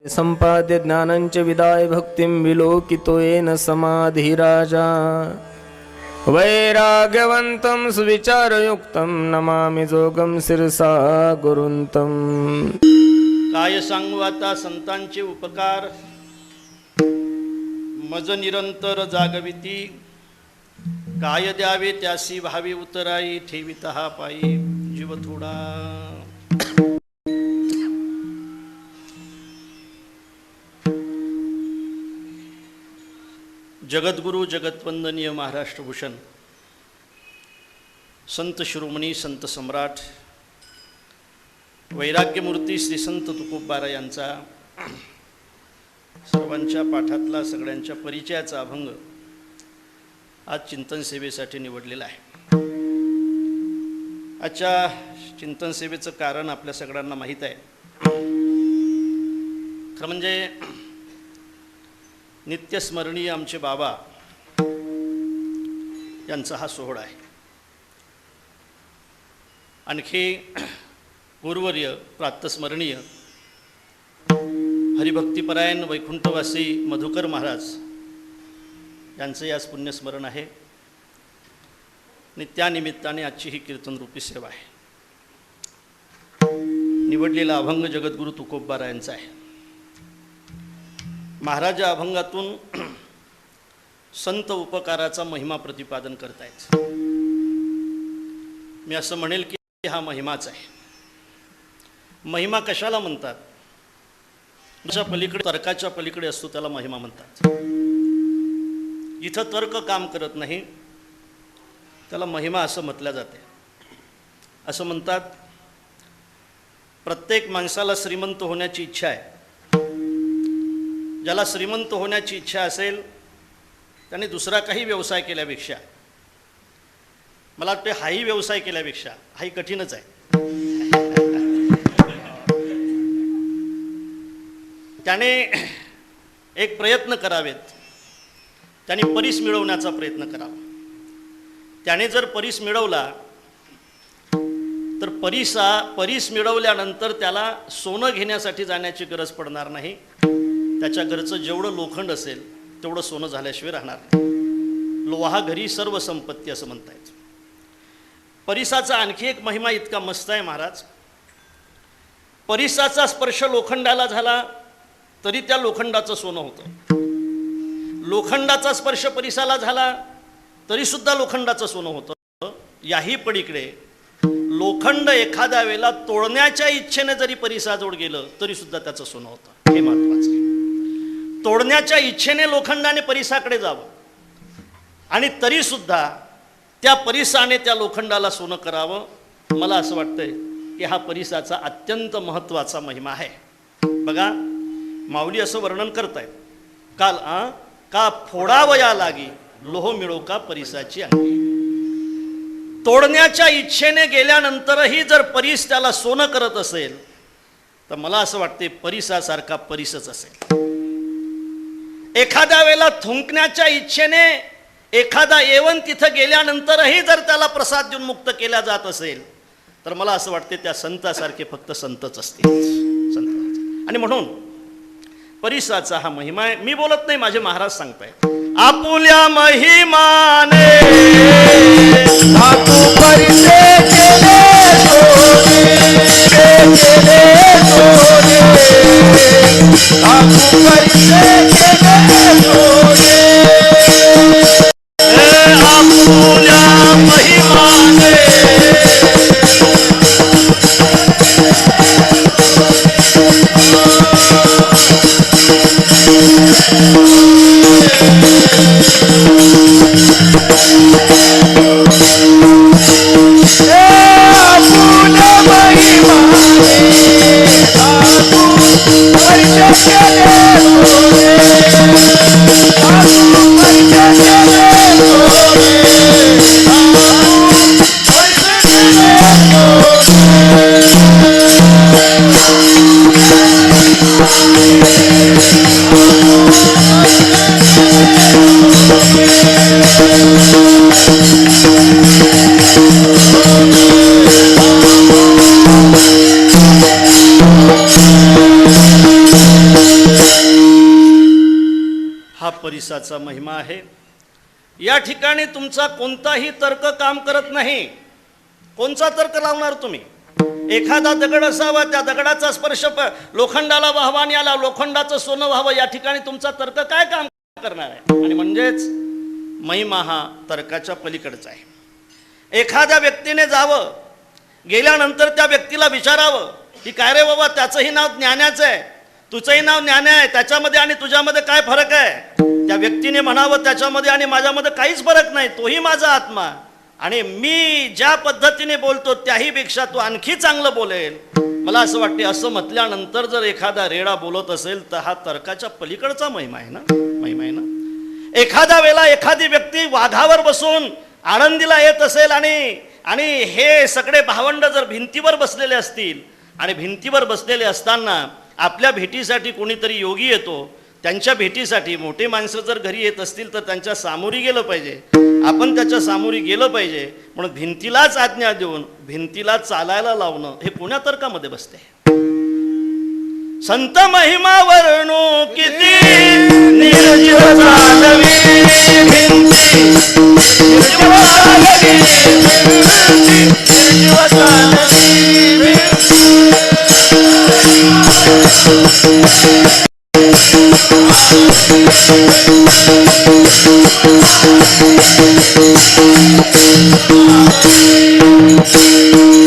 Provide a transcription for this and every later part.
संपाद्य ज्ञानंच विदाय भक्तिं विलोकितो येन समाधिराजा वैराग्यवन्तं सुविचारयुक्तं नमामि जोगं शिरसा गुरुंतं। काय सांगू आता संतांचे उपकार, मज निरंतर जागविती, काय द्यावे त्यासी भावी उतराई, ठेवित हा पायी जीव थोडा। जगद्गुरु जगतवंदनीय महाराष्ट्रभूषण संत शिरोमणी संत सम्राट वैराग्यमूर्ती श्री संत तुकोबा यांचा सर्वांच्या पाठातला सगळ्यांच्या परिचयाचा अभंग आज चिंतन सेवेसाठी निवडलेला आहे। आजच्या चिंतन सेवेचं कारण आपल्या सगळ्यांना माहीत आहे। खरं म्हणजे नित्यस्मरणीय आमचे बाबा यांचा हा सोहळा आहे। आणखी गुरुवर्य प्रातस्मरणीय हरिभक्तिपरायण वैकुंठवासी मधुकर महाराज यांचे आज पुण्यस्मरण आहे आणि त्यानिमित्ताने आजची ही कीर्तनरूपी सेवा आहे। निवडलेला अभंग जगद्गुरु तुकोबा यांचा आहे। महाराज अभंगातून संत उपकाराचा महिमा प्रतिपादन करतायत। मी असं म्हणेल की हा महिमाच आहे। महिमा कशाला म्हणतात? जशा पलीकडे तर्काच्या पलीकडे असतो त्याला महिमा म्हणतात। जिथं तर्क काम करत नाही त्याला महिमा असं म्हटलं जाते। असं म्हणतात, प्रत्येक माणसाला श्रीमंत होण्याची इच्छा आहे। ज्याला श्रीमंत होण्याची इच्छा असेल त्याने दुसरा काही व्यवसाय केल्यापेक्षा, मला वाटते हाही व्यवसाय केल्यापेक्षा, हाही कठीणच आहे, त्याने एक प्रयत्न करावेत। त्याने परीस मिळवण्याचा प्रयत्न करावा। त्याने जर परीस मिळवला तर परीस मिळवल्यानंतर त्याला सोनं घेण्यासाठी जाण्याची गरज पडणार नाही। त्याच्या घरचं जेवढं लोखंड असेल तेवढं सोनं झाल्याशिवाय राहणार नाही। लोहा घरी सर्व संपत्ती असं म्हणता येतं। परीसाचा आणखी एक महिमा इतका मस्त आहे महाराज। परीसाचा स्पर्श लोखंडाला झाला तरी त्या लोखंडाचं सोनं होतं। लोखंडाचा स्पर्श परीसाला झाला तरी सुद्धा लोखंडाचं सोनं होतं। याही पलीकडे लोखंड एखाद्या वेळेला तोडण्याच्या इच्छेने जरी परीसाजवळ गेलं तरी सुद्धा त्याचं सोनं होतं। हे महत्त्वाचं आहे। तोडण्याच्या इच्छेने लोखंडाने परीसाकडे जावं आणि तरी सुद्धा त्या परीसाने त्या लोखंडाला सोनं करावं। मला असं वाटतंय की हा परीसाचा अत्यंत महत्त्वाचा महिमा आहे। बघा, माऊली असं वर्णन करतायत, का फोडावया लागी लोह मिळो का परीसाची अंगी। तोडण्याच्या इच्छेने गेल्यानंतरही जर परीस त्याला सोनं करत असेल तर मला असं वाटते परीसासारखा परीसच असेल। एखाद्या वेळेला थुंकण्याच्या इच्छेने एखादा येवन तिथं गेल्यानंतरही जर त्याला प्रसाद देऊन मुक्त केला जात असेल तर मला असं वाटते त्या संतासारखे फक्त संतच असतील, संत। आणि म्हणून परीसाचा हा महिमा आहे। मी बोलत नाही, माझे महाराज सांगतायत, आपुल्या महिमाने धातू परिसे केले सोने, धातू परिसे केले सोने, आपुल्या महिमाने परिसाचा महिमा आहे. या ठिकाणी तुमचा कोणताही तर्क काम करत नाही. कोणचा तर्क लावणार तुम्ही? एखादा दगड असावा, त्या दगडाचा स्पर्श लोखंडाला व्हावा आणि याला लोखंडाचं सोनं व्हावं, या ठिकाणी तुमचा तर्क काय काम करणार आहे? आणि म्हणजेच महिमा हा तर्काच्या पलीकडचा आहे. एखाद्या व्यक्तीने जावं, गेल्यानंतर त्या व्यक्तीला विचारावं की काय रे बाबा, त्याचंही नाव ज्ञानाचं आहे, तुझंही नाव ज्ञान आहे, त्याच्यामध्ये आणि तुझ्यामध्ये काय फरक आहे? त्या व्यक्तीने म्हणावं त्याच्यामध्ये आणि माझ्यामध्ये काहीच फरक नाही, तोही माझा आत्मा, आणि मी ज्या पद्धतीने बोलतो त्याहीपेक्षा तो आणखी चांगलं बोलेल. मला असं वाटते, असं म्हटल्यानंतर जर एखादा रेडा बोलत असेल तर हा तर्काच्या पलीकडचा महिमा आहे ना, महिमा आहे ना. एखाद्या वेळेला एखादी व्यक्ती वाघावर बसून आनंदीला येत असेल आणि हे सगळे भावंड जर भिंतीवर बसलेले असतील आणि भिंतीवर बसलेले असताना आपल्या भेटीसाठी कोणीतरी योगी येतो, त्यांच्या भेटीसाठी मोठे माणसं जर घरी येत असतील तर त्यांच्या सामोरी गेलं पाहिजे, आपण त्याच्या सामोरी गेलं पाहिजे. म्हणून भिंतीलाच आज्ञा देऊन भिंतीला चालायला लावणं हे कोण्या तर्कामध्ये बसते? संत महिमा वर्णू किती निर्जीव चालवी भिंती, निर्जीव चालवी भिंती, निर्जीव चालवी भिंती.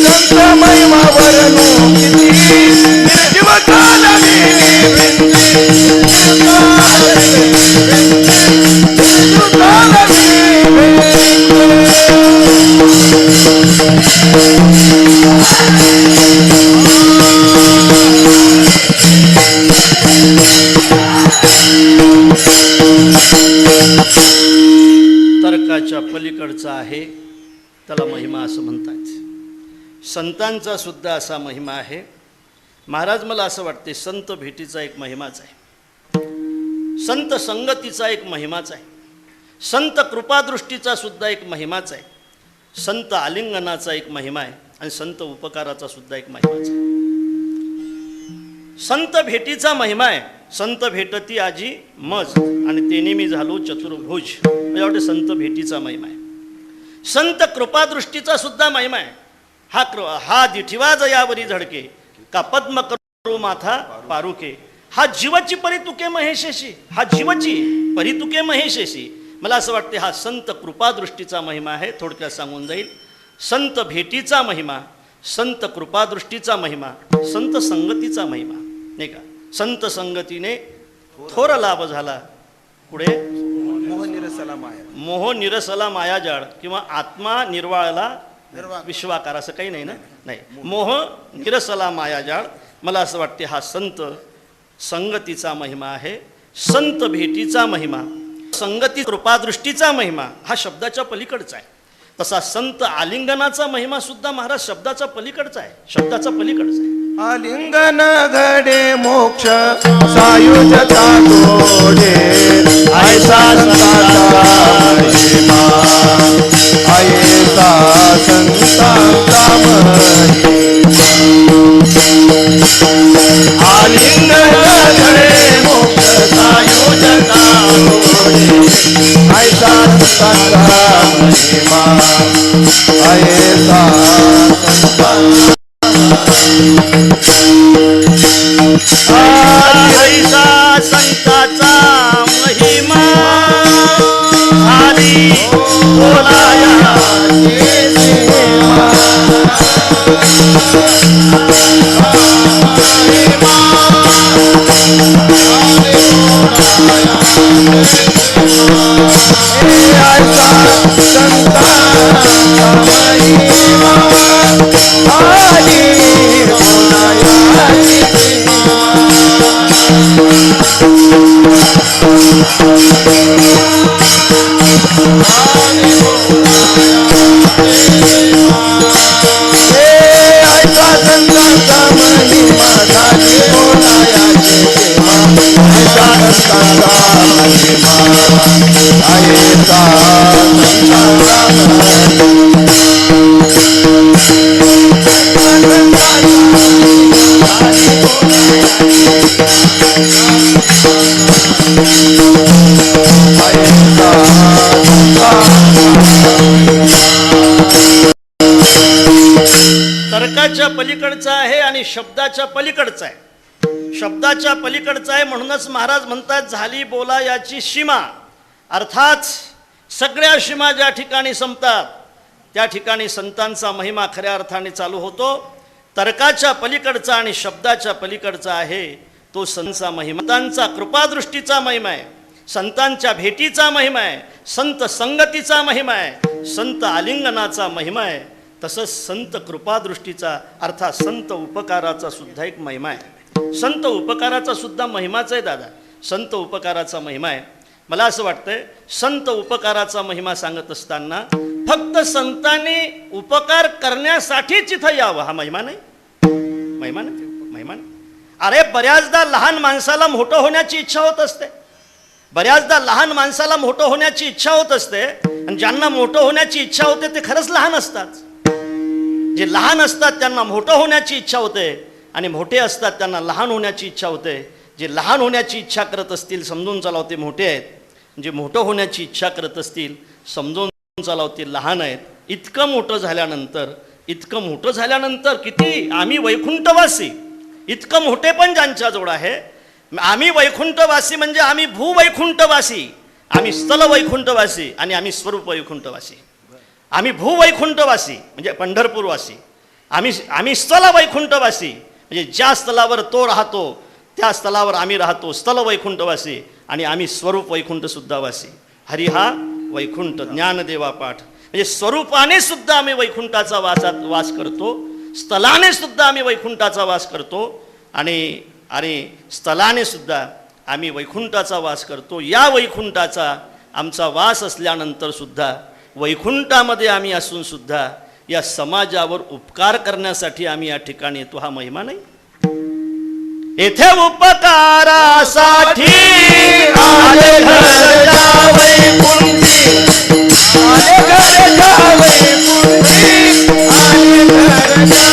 संत महिमा वर्णू किती निर्जीव चालवी भिंती, निर्जीव चालवी भिंती. तर्काच्या पलीकडचा आहे, त्याला महिमा असं म्हणतात. संतांचा सुद्धा असा महिमा आहे. महाराज, मला असं वाटते संत भेटीचा एक महिमाच आहे, संत संगतीचा एक महिमाच आहे, संत कृपादृष्टीचा सुद्धा एक महिमाच आहे, संत आलिंगनाचा एक महिमा आहे आणि संत उपकाराचा सुद्धा एक महिमाच आहे. संत भेटीचा महिमा आहे. संत भेटती आजी मज आणि तेने मी झालो चतुर्भुज, म्हणजे वाटते संत भेटीचा महिमा आहे. संत कृपादृष्टीचा सुद्धा महिमा आहे. हा दिठिवा जयावरी झडके का पद्म करू माथा पारुके, हा जीवाची परितुके महेशेशी, हा जीवाची परितुके महेशेशी. मला असं वाटते हा संत कृपादृष्टीचा महिमा आहे. थोडक्यात सांगून जाईल. संत भेटीचा महिमा, संत कृपादृष्टीचा महिमा, संत संगतीचा महिमा, नाही का. संत संगतीने थोर लाभ झाला. पुढे मोह निरसला मायाजाळ किंवा आत्मा निर्वाळला विश्वाकार, असं काही नाही ना, नाही. मोह निरसला मायाजाळ. मला असं वाटते हा संत संगतीचा महिमा आहे, संत भेटीचा महिमा, संगती कृपादृष्टीचा महिमा हा शब्दाच्या पलीकडचा आहे. तसा संत आलिंगनाचा महिमा सुद्धा महाराज शब्दाचा पलीकडचा आहे, शब्दाचा पलीकडचा आहे. आलिंगन घडे मोक्ष सायुजता तोडे, ऐसा संतांचा महिमा, ऐसा संतांचा महिमा. आलिंगन घडे मोक्ष सायुजता तोडे, ऐसा संतांचा महिमा, ऐसा संतांचा ऐसा संताचा महिमा झाली बोलाया Thank you. पलीकडचा आहे आणि शब्दाच्या पलीकडचा आहे. शब्दाच्या पलीकडचा आहे म्हणूनच महाराज म्हणतात झाली बोला याची सीमा. अर्थात सगळ्या सीमा ज्या ठिकाणी संपतात त्या ठिकाणी संतांचा महिमा खऱ्या अर्थाने चालू होतो. तर्काच्या पलीकडचा आणि शब्दाच्या पलीकडचा आहे तो संतांचा महिमा, संतांचा कृपादृष्टीचा महिमा आहे, संतांच्या भेटीचा महिमा आहे, संत संगतीचा महिमा आहे, संत आलिंगनाचा महिमा आहे. तसंच संत कृपादृष्टीचा अर्थात संत उपकाराचा सुद्धा एक महिमा आहे. संत उपकाराचा सुद्धा महिमाच आहे दादा. संत उपकाराचा महिमा आहे. मला असं वाटतंय संत उपकाराचा महिमा सांगत असताना फक्त संतांनी उपकार करण्यासाठीच इथं यावं हा महिमा नाही. महिमा नाही, महिमा नाही. अरे बऱ्याचदा लहान माणसाला मोठं होण्याची इच्छा होत असते. बऱ्याचदा लहान माणसाला मोठं होण्याची इच्छा होत असते आणि ज्यांना मोठं होण्याची इच्छा होते ते खरंच लहान असतात. जे लहान असतात त्यांना मोठं होण्याची इच्छा होते आणि मोठे असतात त्यांना लहान होण्याची इच्छा होते. जे लहान होण्याची इच्छा करत असतील समजून चालाव ते मोठे आहेत. जे मोठं होण्याची इच्छा करत असतील समजून चालाव ते लहान आहेत. इतकं मोठं झाल्यानंतर किती आम्ही वैकुंठवासी, इतकं मोठे पण ज्यांच्याजवळ आहे. आम्ही वैकुंठवासी म्हणजे आम्ही भूवैकुंठवासी, आम्ही स्थल वैकुंठवासी आणि आम्ही स्वरूप वैकुंठवासी. आम्ही भूवैकुंठवासी म्हणजे पंढरपूरवासी, आम्ही स्थल वैकुंठवासी म्हणजे ज्या स्थलावर तो राहतो त्या स्थलावर आम्ही राहतो, स्थल वैकुंठवासी. आणि आम्ही स्वरूप वैकुंठ सुद्धा वासी. हरी हा वैकुंठ ज्ञानदेवा पाठ म्हणजे स्वरूपाने सुद्धा आम्ही वैकुंठाचा वास करतो, स्थलाने सुद्धा आम्ही वैकुंठाचा वास करतो आणि स्थलाने सुद्धा आम्ही वैकुंठाचा वास करतो. या वैकुंठाचा आमचा वास असल्यानंतर सुद्धा वैकुंठामध्ये आम्ही असून सुद्धा या समाजावर उपकार करण्यासाठी आम्ही या ठिकाणी येतो. हा महिमा नाही. येथे उपकारासाठी आले घरच्या वैकुंठी, आले घरच्या वैकुंठी, आले घरच्या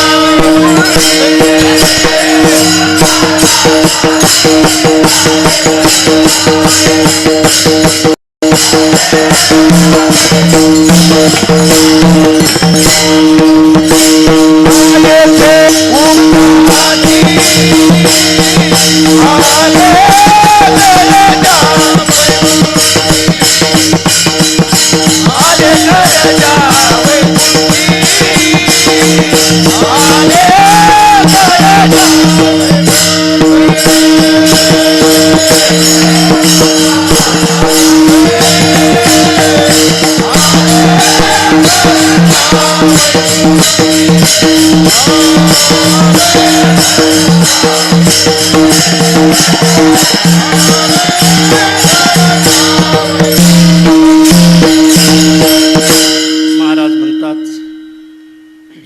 महाराज म्हणतात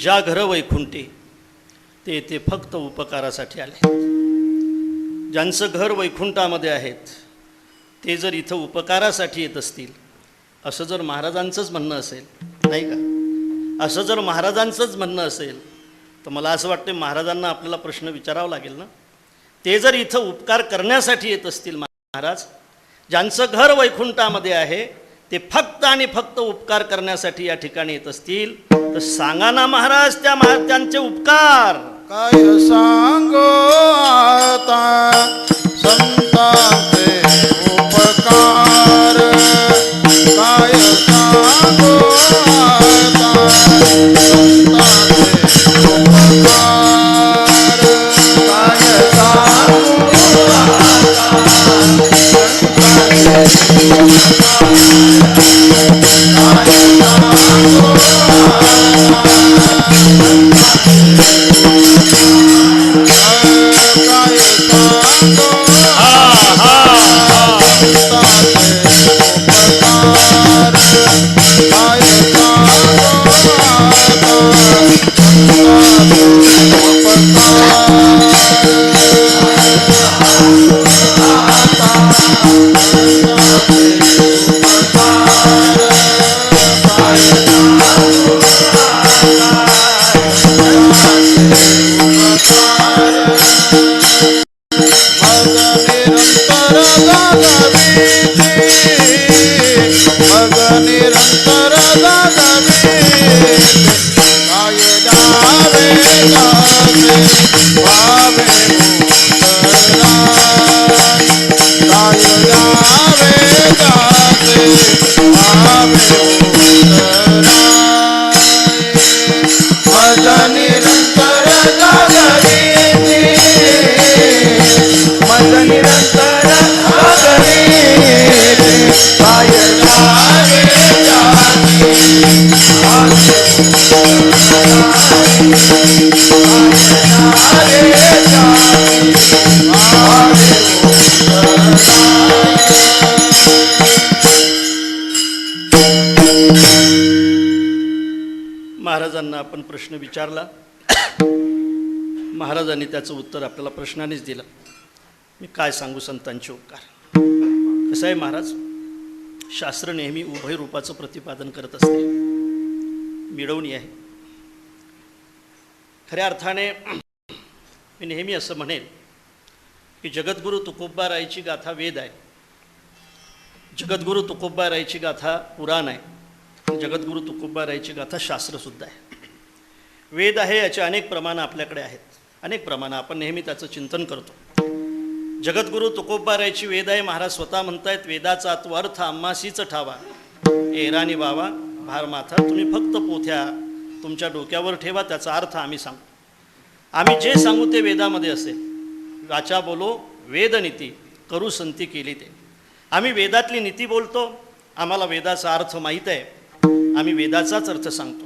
ज्या घर वैकुंठी ते येथे फक्त उपकारासाठी आले. ज्यांचं घर वैकुंठामध्ये आहेत ते जर इथं उपकारासाठी येत असतील असं जर महाराजांचंच म्हणणं असेल, नाही का, असं जर महाराजांचंच म्हणणं असेल तर मला असं वाटतं महाराजांना आपल्याला प्रश्न विचारावा लागेल ना. ते जर इथं उपकार करण्यासाठी येत असतील महाराज, ज्यांचं घर वैकुंठामध्ये आहे ते फक्त आणि फक्त उपकार करण्यासाठी या ठिकाणी येत असतील तर सांगा ना महाराज त्यांचे उपकार काय सांगो आता संतांचे उपकार, काय सांगो आता संतांचे उपकार, काय सांगो आता निरंतर दादवी काय जावे भावे उतराय जावे जाते भावे उतराय मज निरंतर जागरीती मज निरंतर जागरीती काय जावे जाती भावे महाराजांना आपण प्रश्न विचारला. महाराजांनी त्याचं उत्तर आपल्याला प्रश्नानेच दिलं. मी काय सांगू संतांचे उपकार. कसं आहे महाराज, शास्त्र नेहमी उभय रूपाचं प्रतिपादन करत असते. मिळवणी आहे. खऱ्या अर्थाने मी नेहमी असं म्हणेन की जगद्गुरू तुकोबारायची गाथा वेद आहे, जगद्गुरू तुकोबारायची गाथा पुराण आहे, जगद्गुरू तुकोबारायची गाथा शास्त्रसुद्धा आहे. वेद आहे, याचे अनेक प्रमाणं आपल्याकडे आहेत, अनेक प्रमाणं आपण नेहमी त्याचं चिंतन करतो. जगद्गुरू तुकोबारायची वेद आहे. महाराज स्वतः म्हणतायत, वेदाचा तो अर्थ आम्हासीच ठावा, एरानी बाबा भार माथा, तुम्ही फक्त पोथ्या तुमच्या डोक्यावर ठेवा, त्याचा अर्थ आम्ही सांगू. आम्ही जे सांगू ते वेदामध्ये असेल. वाचा बोलो वेदनीती, करू संती केली ते. आम्ही वेदातली नीती बोलतो, आम्हाला वेदाचा अर्थ माहीत आहे, आम्ही वेदाचाच अर्थ सांगतो.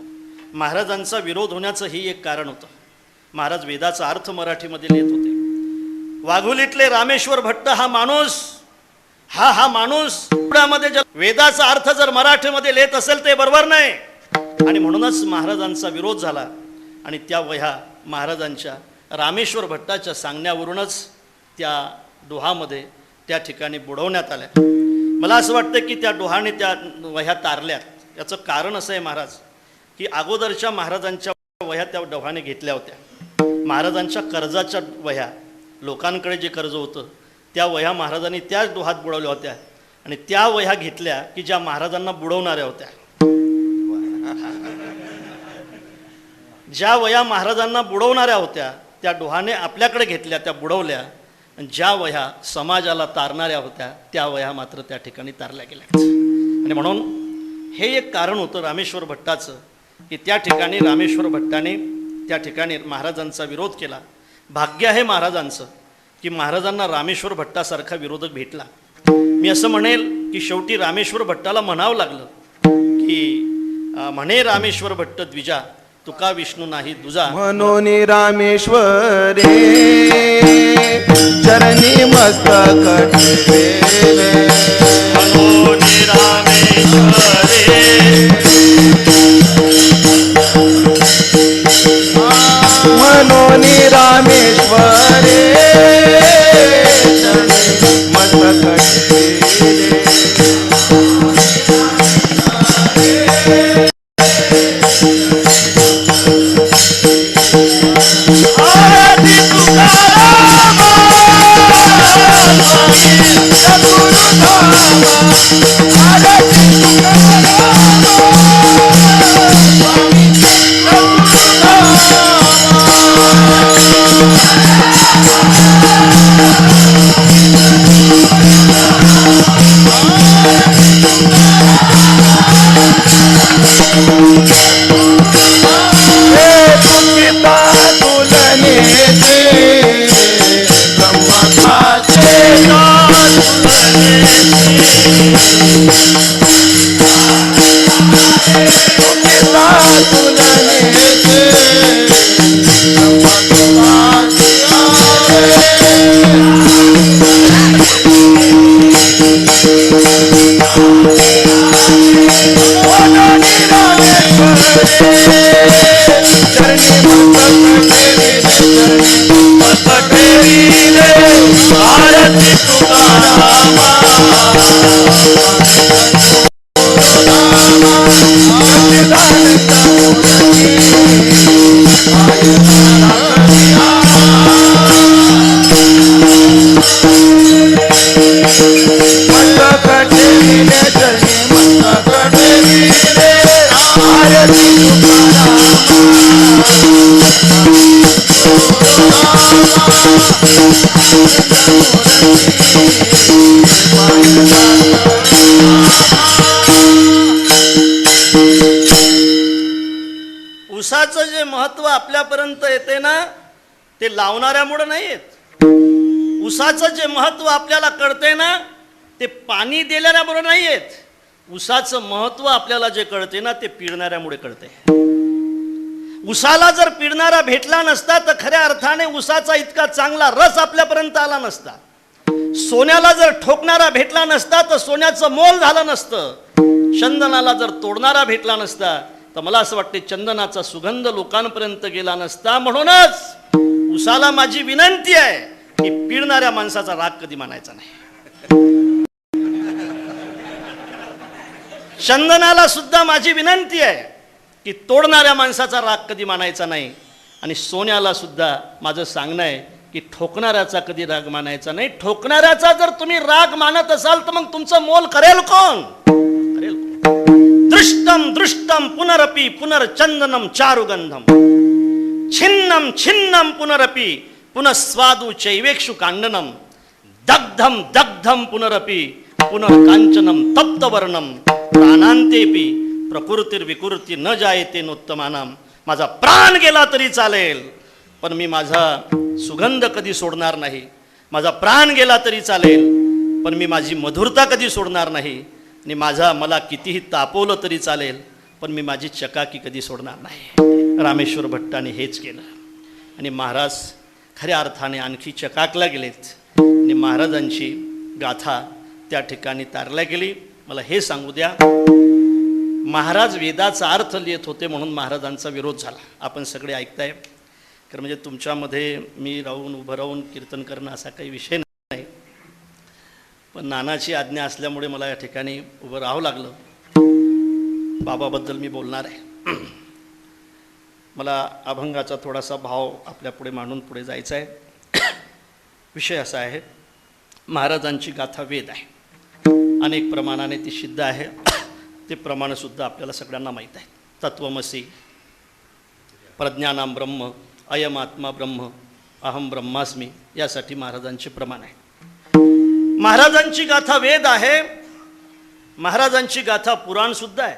महाराजांचा विरोध होण्याचं ही एक कारण होतं. महाराज वेदाचा अर्थ मराठीमध्ये लिहित होते. वाघोलीतले रामेश्वर भट्ट हा माणूस हा माणूस पुण्यामध्ये वेदाचा अर्थ जर मराठीमध्ये लिहित असेल ते बरोबर नाही. आणि म्हणूनच महाराजांचा विरोध झाला आणि त्या वह्या महाराजांच्या रामेश्वर भट्टाच्या सांगण्यावरूनच त्या डोहामध्ये त्या ठिकाणी बुडवण्यात आल्या. मला असं वाटतं की त्या डोहाने त्या वह्या तारल्यात. याचं कारण असं आहे महाराज की अगोदरच्या महाराजांच्या वह्या त्या डोहाने घेतल्या होत्या. महाराजांच्या कर्जाच्या वह्या, लोकांकडे जे कर्ज होतं त्या वह्या महाराजांनी त्याच डोहात बुडवल्या होत्या. आणि त्या वह्या घेतल्या की ज्या महाराजांना बुडवणाऱ्या होत्या. ज्या वह्या महाराजांना बुडवणाऱ्या होत्या त्या डोहाने आपल्याकडे घेतल्या, त्या बुडवल्या. आणि ज्या वह्या समाजाला तारणाऱ्या होत्या त्या वह्या मात्र त्या ठिकाणी तारल्या गेल्या. आणि म्हणून हे एक कारण होतं रामेश्वर भट्टाचं की त्या ठिकाणी रामेश्वर भट्टाने त्या ठिकाणी महाराजांचा विरोध केला. भाग्य आहे महाराजांचं की महाराजांना रामेश्वर भट्टासारखा विरोधक भेटला. मी असं म्हणेल की शेवटी रामेश्वर भट्टाला म्हणावं लागलं की म्हणे रामेश्वर भट्ट द्विजा, तुका विष्णू नाही दुजा. मनोनी रामेश्वरे चरणी मस्तक ठेवेले, मनोनी रामेश्वरे मनोनी रामेश्वरे चरणी मस्तक ठेवेले. आरती तुकाराम उसाचं जे महत्व आपल्यापर्यंत येते ना ते लावणाऱ्यामुळे नाही येत. उसाचं जे महत्व आपल्याला कळते ना ते पाणी दिलेल्यामुळे नाही येत. उसाचं महत्व आपल्याला जे कळते ना ते पिळणाऱ्यामुळे कळते. उसाला जर पिळणारा भेटला नसता तर खऱ्या अर्थाने उसाचा इतका चांगला रस आपल्यापर्यंत आला नसता. सोन्याला जर ठोकणारा भेटला नसता तर सोन्याचं मोल झालं नसतं. चंदनाला जर तोडणारा भेटला नसता तर मला असं वाटते चंदनाचा सुगंध लोकांपर्यंत गेला नसता. म्हणूनच उसाला माझी विनंती आहे की पिळणाऱ्या माणसाचा राग कधी मानायचा नाही. चंदनाला सुद्धा माझी विनंती आहे की तोडणाऱ्या माणसाचा राग कधी मानायचा नाही. आणि सोन्याला सुद्धा माझं सांगणं आहे की ठोकणाऱ्याचा कधी राग मानायचा नाही. ठोकणाऱ्याचा जर तुम्ही राग मानत असाल तर मग तुमचं मोल करेल कोण? करेल कोण? दृष्टम दृष्टम पुनरपि पुनर्चंदनम चारुगंधम छिन्नम छिन्नम पुनरपि पुनस्वादु चैवेक्षु कांडनम दग्धम दग्धम पुनरपि पुनर्कांचनम तप्तवर्णम प्राणांतेपि प्रकृतिर्विकृती न जायते नोत्तमानाम. माझा प्राण गेला तरी चालेल पण मी माझा सुगंध कधी सोडणार नाही. माझा प्राण गेला तरी चालेल पण मी माझी मधुरता कधी सोडणार नाही. आणि मला कितीही तापवलं तरी चालेल पण मी माझी चकाकी कधी सोडणार नाही. रामेश्वर भट्टाने हेच केलं आणि महाराज खऱ्या अर्थाने आणखी चकाकला गेलेत आणि महाराजांची गाथा त्या ठिकाणी तारल्या गेली. मला हे सांगू द्या, महाराज वेदाचा अर्थ लिहित होते म्हणून महाराजांचा विरोध झाला. आपण सगळे ऐकताय कारण म्हणजे तुमच्यामध्ये मी राहून उभं राहून कीर्तन करणं असा काही विषय नाही, पण नानाची आज्ञा असल्यामुळे मला या ठिकाणी उभं राहावं लागलं. बाबाबद्दल मी बोलणार आहे. मला अभंगाचा थोडासा भाव आपल्या पुढे मांडून पुढे जायचा आहे. विषय असा आहे, महाराजांची गाथा वेद आहे, अनेक प्रमाणाने ती सिद्ध आहे. ते प्रमाणसुद्धा आपल्याला सगळ्यांना माहीत आहे. तत्वमसी, प्रज्ञानाम ब्रह्म, अयम आत्मा ब्रह्म, अहम ब्रह्मास्मी, यासाठी महाराजांचे प्रमाण आहे. महाराजांची गाथा वेद आहे. महाराजांची गाथा पुराणसुद्धा आहे.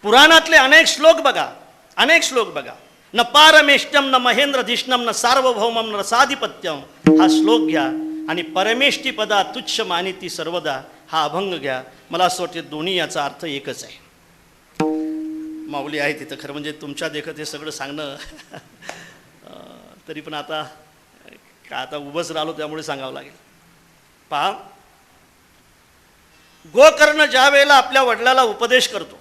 पुराणातले अनेक श्लोक बघा, न पारमेष्टम न महेंद्रधिष्णम न सार्वभौमम न साधिपत्यम, हा श्लोक घ्या आणि परमेष्टी पदा तुच्छ मानिती सर्वदा, हा अभंग घ्या. मला असं वाटते दोन्ही याचा अर्थ एकच आहे. माऊली आहे तिथं खरं म्हणजे तुमच्या देखत हे सगळं सांगणं तरी पण आता उभंच राहिलो त्यामुळे सांगावं लागेल. पहा, गोकर्ण ज्या वेळेला आपल्या वडिलाला उपदेश करतो,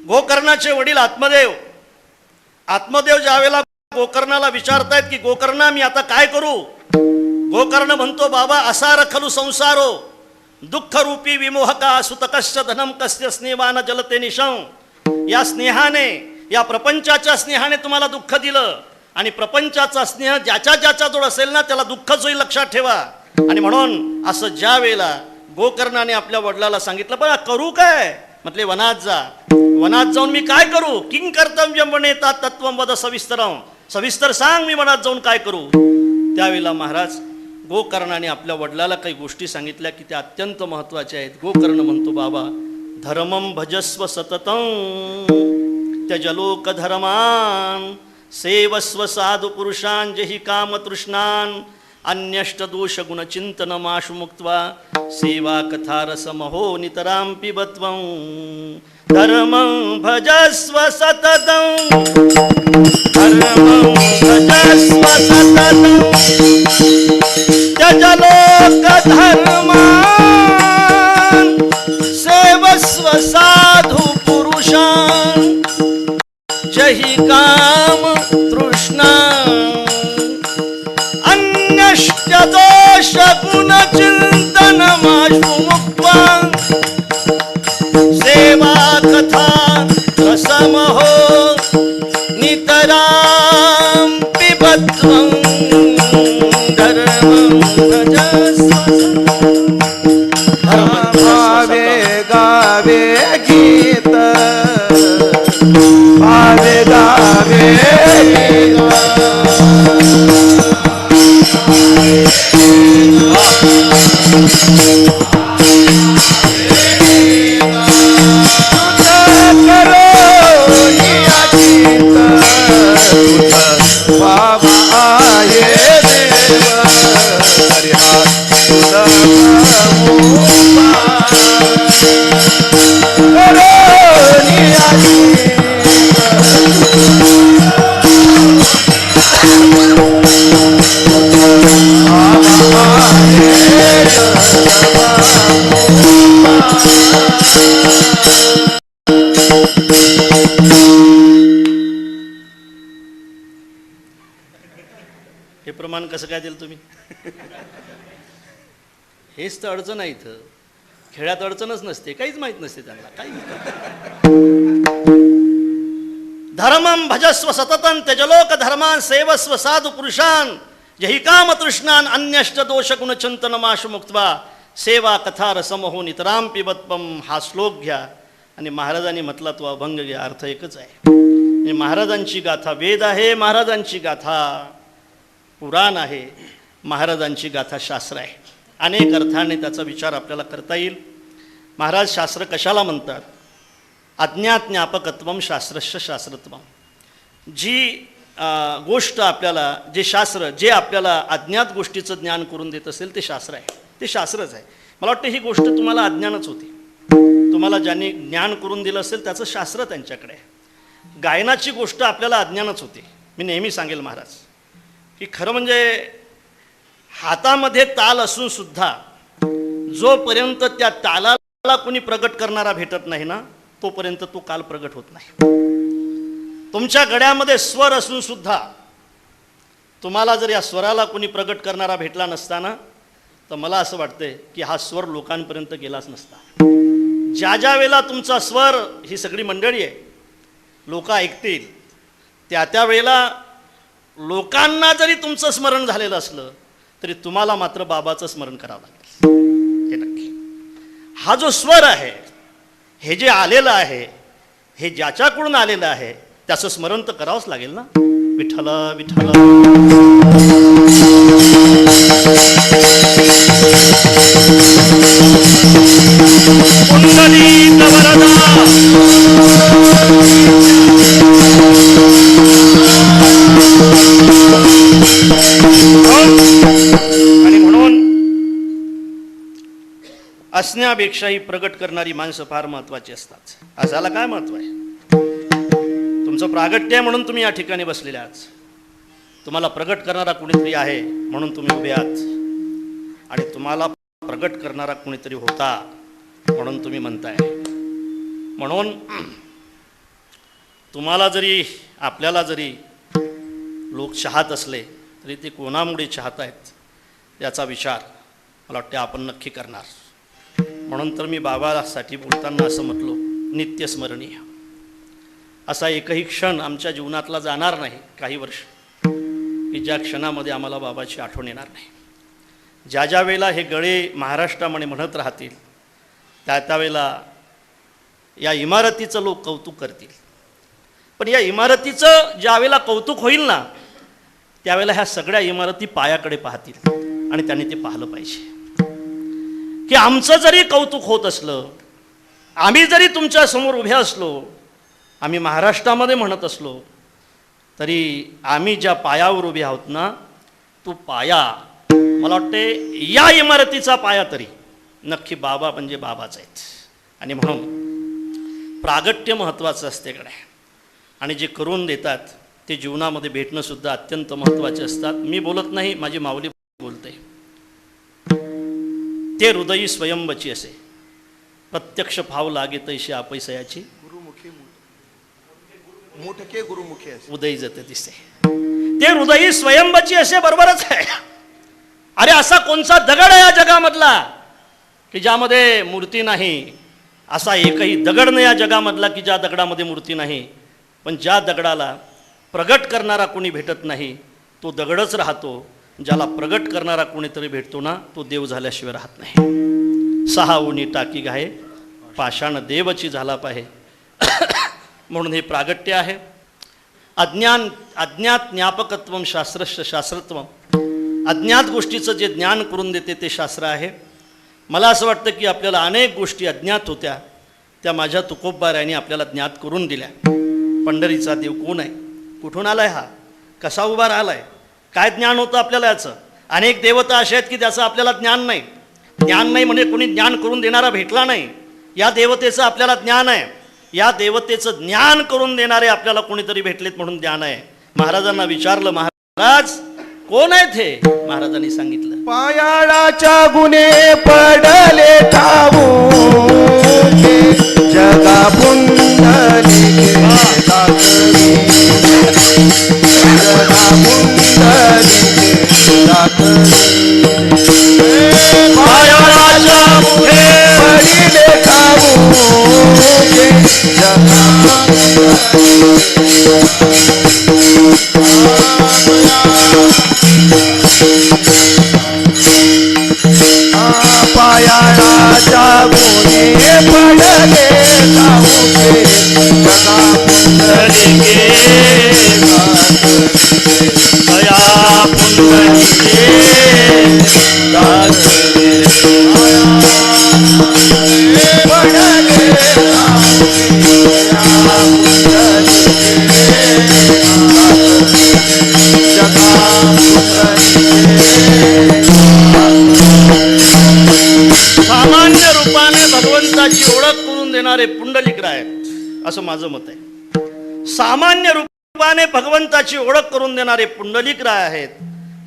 गोकर्णाचे वडील आत्मदेव ज्या वेळेला गोकर्णाला विचारतायत की गोकर्णा मी आता काय करू, गोकर्ण म्हणतो बाबा असार खलु संसारो दुःख रूपी विमोहका सुतकस्य धनम कस्य स्नेहान जलते निशं. या स्नेहाने, या प्रपंचाच्या स्नेहाने तुम्हाला दुःख दिलं आणि प्रपंचाचा स्नेह ज्याच्याजवळ असेल ना त्याला दुःखच होईल, लक्षात ठेवा. आणि म्हणून असं ज्या वेळेला गोकर्णाने आपल्या वडिलाला सांगितलं, बघा करू काय, म्हटले वनात जा. वनात जाऊन मी काय करू, किंग कर्तव्यम वनेता तत्वम वद सविस्तरम, सविस्तर सांग मी वनात जाऊन काय करू. त्यावेळेला महाराज गोकर्णाने आपल्या वडिलाला काही गोष्टी सांगितल्या की त्या अत्यंत महत्त्वाच्या आहेत. गोकर्ण म्हणतो बाबा धर्मम भजस्व सततं त्यजलोक धर्मान सेवस्व साधु पुरुषान जहि काम तृष्णान अन्यष्ट दोष गुण चिंतन माशु मुक्त्वा सेवा कथा रसमहो नितराम पिबत्वं. धर्मं भजस्व सततं, धर्मं भजस्व सततं त्यजलोक धर्मान सेवस्व साधु पुरुषान जहि काम तृष्णान अन्यष्ट दोष गुण चिंतन माशु मुक्त्वा सेवा कथा रसमहो नितराम पिबत्वं. भावे गावे गीत, भावे गावे गीत. हे प्रमाण कसं काय दिलं तुम्ही? हेच तर अडचण आहे इथं. खेळात अडचणच नसते, काहीच माहित नसते त्यांना, काही धर्मं भजस्व सततं त्यजलोक धर्मान सेवस्व साधु पुरुषान जहि काम तृष्णान अन्यष्ट दोष गुण चिंतनमाश मुक्त्वा सेवा कथा रसमहो नितराम पिबत्पम. हा श्लोक घ्या आणि महाराजांनी म्हटला तो अभंग घ्या, अर्थ एकच आहे. महाराजांची गाथा वेद आहे, महाराजांची गाथा पुराण आहे, महाराजांची गाथा शास्त्र आहे. अनेक अर्थाने त्याचा विचार आपल्याला करता येईल. महाराज शास्त्र कशाला म्हणतात? अज्ञात ज्ञापकत्वम शास्त्रस्य शास्त्रत्वम. जी गोष्ट आपल्याला, जे शास्त्र जे आपल्याला अज्ञात गोष्टीचं ज्ञान करून देत असेल ते शास्त्र आहे, ते शास्त्रच आहे. मला वाटतं ही गोष्ट तुम्हाला अज्ञानच होती, तुम्हाला ज्यांनी ज्ञान करून दिलं असेल त्याचं शास्त्र त्यांच्याकडे आहे. गायनाची गोष्ट आपल्याला अज्ञानच होती. मी नेहमी सांगेल महाराज की खरं म्हणजे हातामध्ये ताल असून सुद्धा जोपर्यंत त्या तालाला कोणी प्रगट करणारा भेटत नाही ना, तोपर्यंत तो काल प्रगट होत नाही. तुमच्या गळ्यामध्ये स्वर असून सुद्धा तुम्हाला जर या स्वराला कोणी प्रगट करणारा भेटला नसताना, तर मला असं वाटतंय की हा स्वर लोकांपर्यंत गेलाच नसता. ज्या ज्या वेळेला तुमचा स्वर, ही सगळी मंडळी आहे, लोक ऐकतील, त्या वेळेला लोकांना जरी तुमचं स्मरण झालेलं असलं तरी तुम्हाला मात्र बाबाचं स्मरण करावं लागेल, हे नक्की. हा जो स्वर आहे, हे जे आलेलं आहे, हे ज्याच्याकडून आलेलं आहे त्याचं स्मरण तर करावंच लागेल ना. विठ्ठल विठ्ठल पुंडलीक वरदा आणि म्हणून असण्यापेक्षाही प्रगट करणारी माणसं फार महत्वाची असतात. असाला काय महत्व आहे? तुमचं प्रागट्य आहे म्हणून तुम्ही या ठिकाणी बसलेले आहात. तुम्हाला प्रगट करणारा कुणीतरी आहे म्हणून तुम्ही उभे आहात, आणि तुम्हाला प्रगट करणारा कुणीतरी होता म्हणून तुम्ही म्हणताय. म्हणून तुम्हाला जरी, आपल्याला जरी लोक चाहत असले तरी ते कोणामुळे चाहत आहेत याचा विचार मला वाटते आपण नक्की करणार. म्हणून तर मी बाबासाठी बोलताना असं म्हटलो, नित्यस्मरणीय. असा एकही क्षण आमच्या जीवनातला जाणार नाही, काही वर्ष, की ज्या क्षणामध्ये आम्हाला बाबाची आठवण येणार नाही. ज्या ज्या वेळेला हे गळे महाराष्ट्रामध्ये म्हणत राहतील त्या वेळेला या इमारतीचं लोक कौतुक करतील. पण या इमारतीचं ज्या वेळेला कौतुक होईल ना, त्यावेळेला ह्या सगळ्या इमारती पायाकडे पाहतील, आणि त्यांनी ते पाहिलं पाहिजे की आमचं जरी कौतुक होत असलं, आम्ही जरी तुमच्या समोर उभे असलो, आम्ही महाराष्ट्रामध्ये म्हणत असलो, तरी आम्ही ज्या पायावर उभे आहोत ना, तो पाया मला वाटते या इमारतीचा पाया तरी नक्की बाबा म्हणजे बाबाच आहेत. आणि म्हणून प्रागट्य महत्त्वाचं असते कडे, आणि जे करून देतात ते जीवनामध्ये भेटणं सुद्धा अत्यंत महत्त्वाचे असतात. मी बोलत नाही, माझी माऊली बोलते. ते हृदयी स्वयंबची असे, प्रत्यक्ष भाव लागे तैशी अपैसयाची गुरुमुखी मोठके गुरुमुखी असे उदय जते दिसे. ते हृदयी स्वयंबची असे, बरोबरच आहे. अरे असा कोणचा दगड आहे या जगामधला की ज्यामध्ये मूर्ती नाही? असा एकही दगड नाही या जगामधला की ज्या दगडामध्ये मूर्ती नाही. पण ज्या दगडाला प्रगट करणारा कोणी भेटत नाही तो दगडच राहतो. ज्याला प्रगट करणारा कोणीतरी भेटतो ना, तो देव झाल्याशिवाय राहत नाही. सहा उनी टाकी गाहे पाषाण देवची झाला पाहे. म्हणून हे प्रागट्य आहे. अज्ञात ज्ञापकत्वम शास्त्रस्य शास्त्रत्वम. अज्ञात गोष्टीचं जे ज्ञान करून देते ते शास्त्र आहे. मला असं वाटतं की आपल्याला अनेक गोष्टी अज्ञात होत्या, त्या माझ्या तुकोबारायांनी आपल्याला ज्ञात करून दिल्या. पंढरीचा देव कोण आहे, कुठून आलाय, हा कसा उभा राहिलाय, काय ज्ञान होतं आपल्याला याचं. अनेक देवता अशा आहेत की त्याचं आपल्याला ज्ञान नाही. ज्ञान नाही म्हणजे कोणी ज्ञान करून देणारा भेटला नाही. या देवतेचं आपल्याला ज्ञान आहे. या देवतेचं ज्ञान करून देणारे आपल्याला कोणीतरी भेटलेत म्हणून ज्ञान आहे. महाराजांना विचारलं, महाराज कोण आहेत हे? महाराजांनी सांगितलं, पायाळाच्या गुणे पडले ठाऊ जगा पुंडलिके दाखवी. जगा पुंडलिके दाखवी. पायाळाच्या गुणे पडले ठाऊ जगा पायाळाच्या गुणे पडले ठाऊके जगा पुंडलिके दया पुंडलिके दाखवे. पडले सामान्य रूपाने भगवंताची ओळख करून देणारे पुंडलिकराय आहेत असं माझं मत आहे. सामान्य रूपाने भगवंताची ओळख करून देणारे पुंडलिकराय आहेत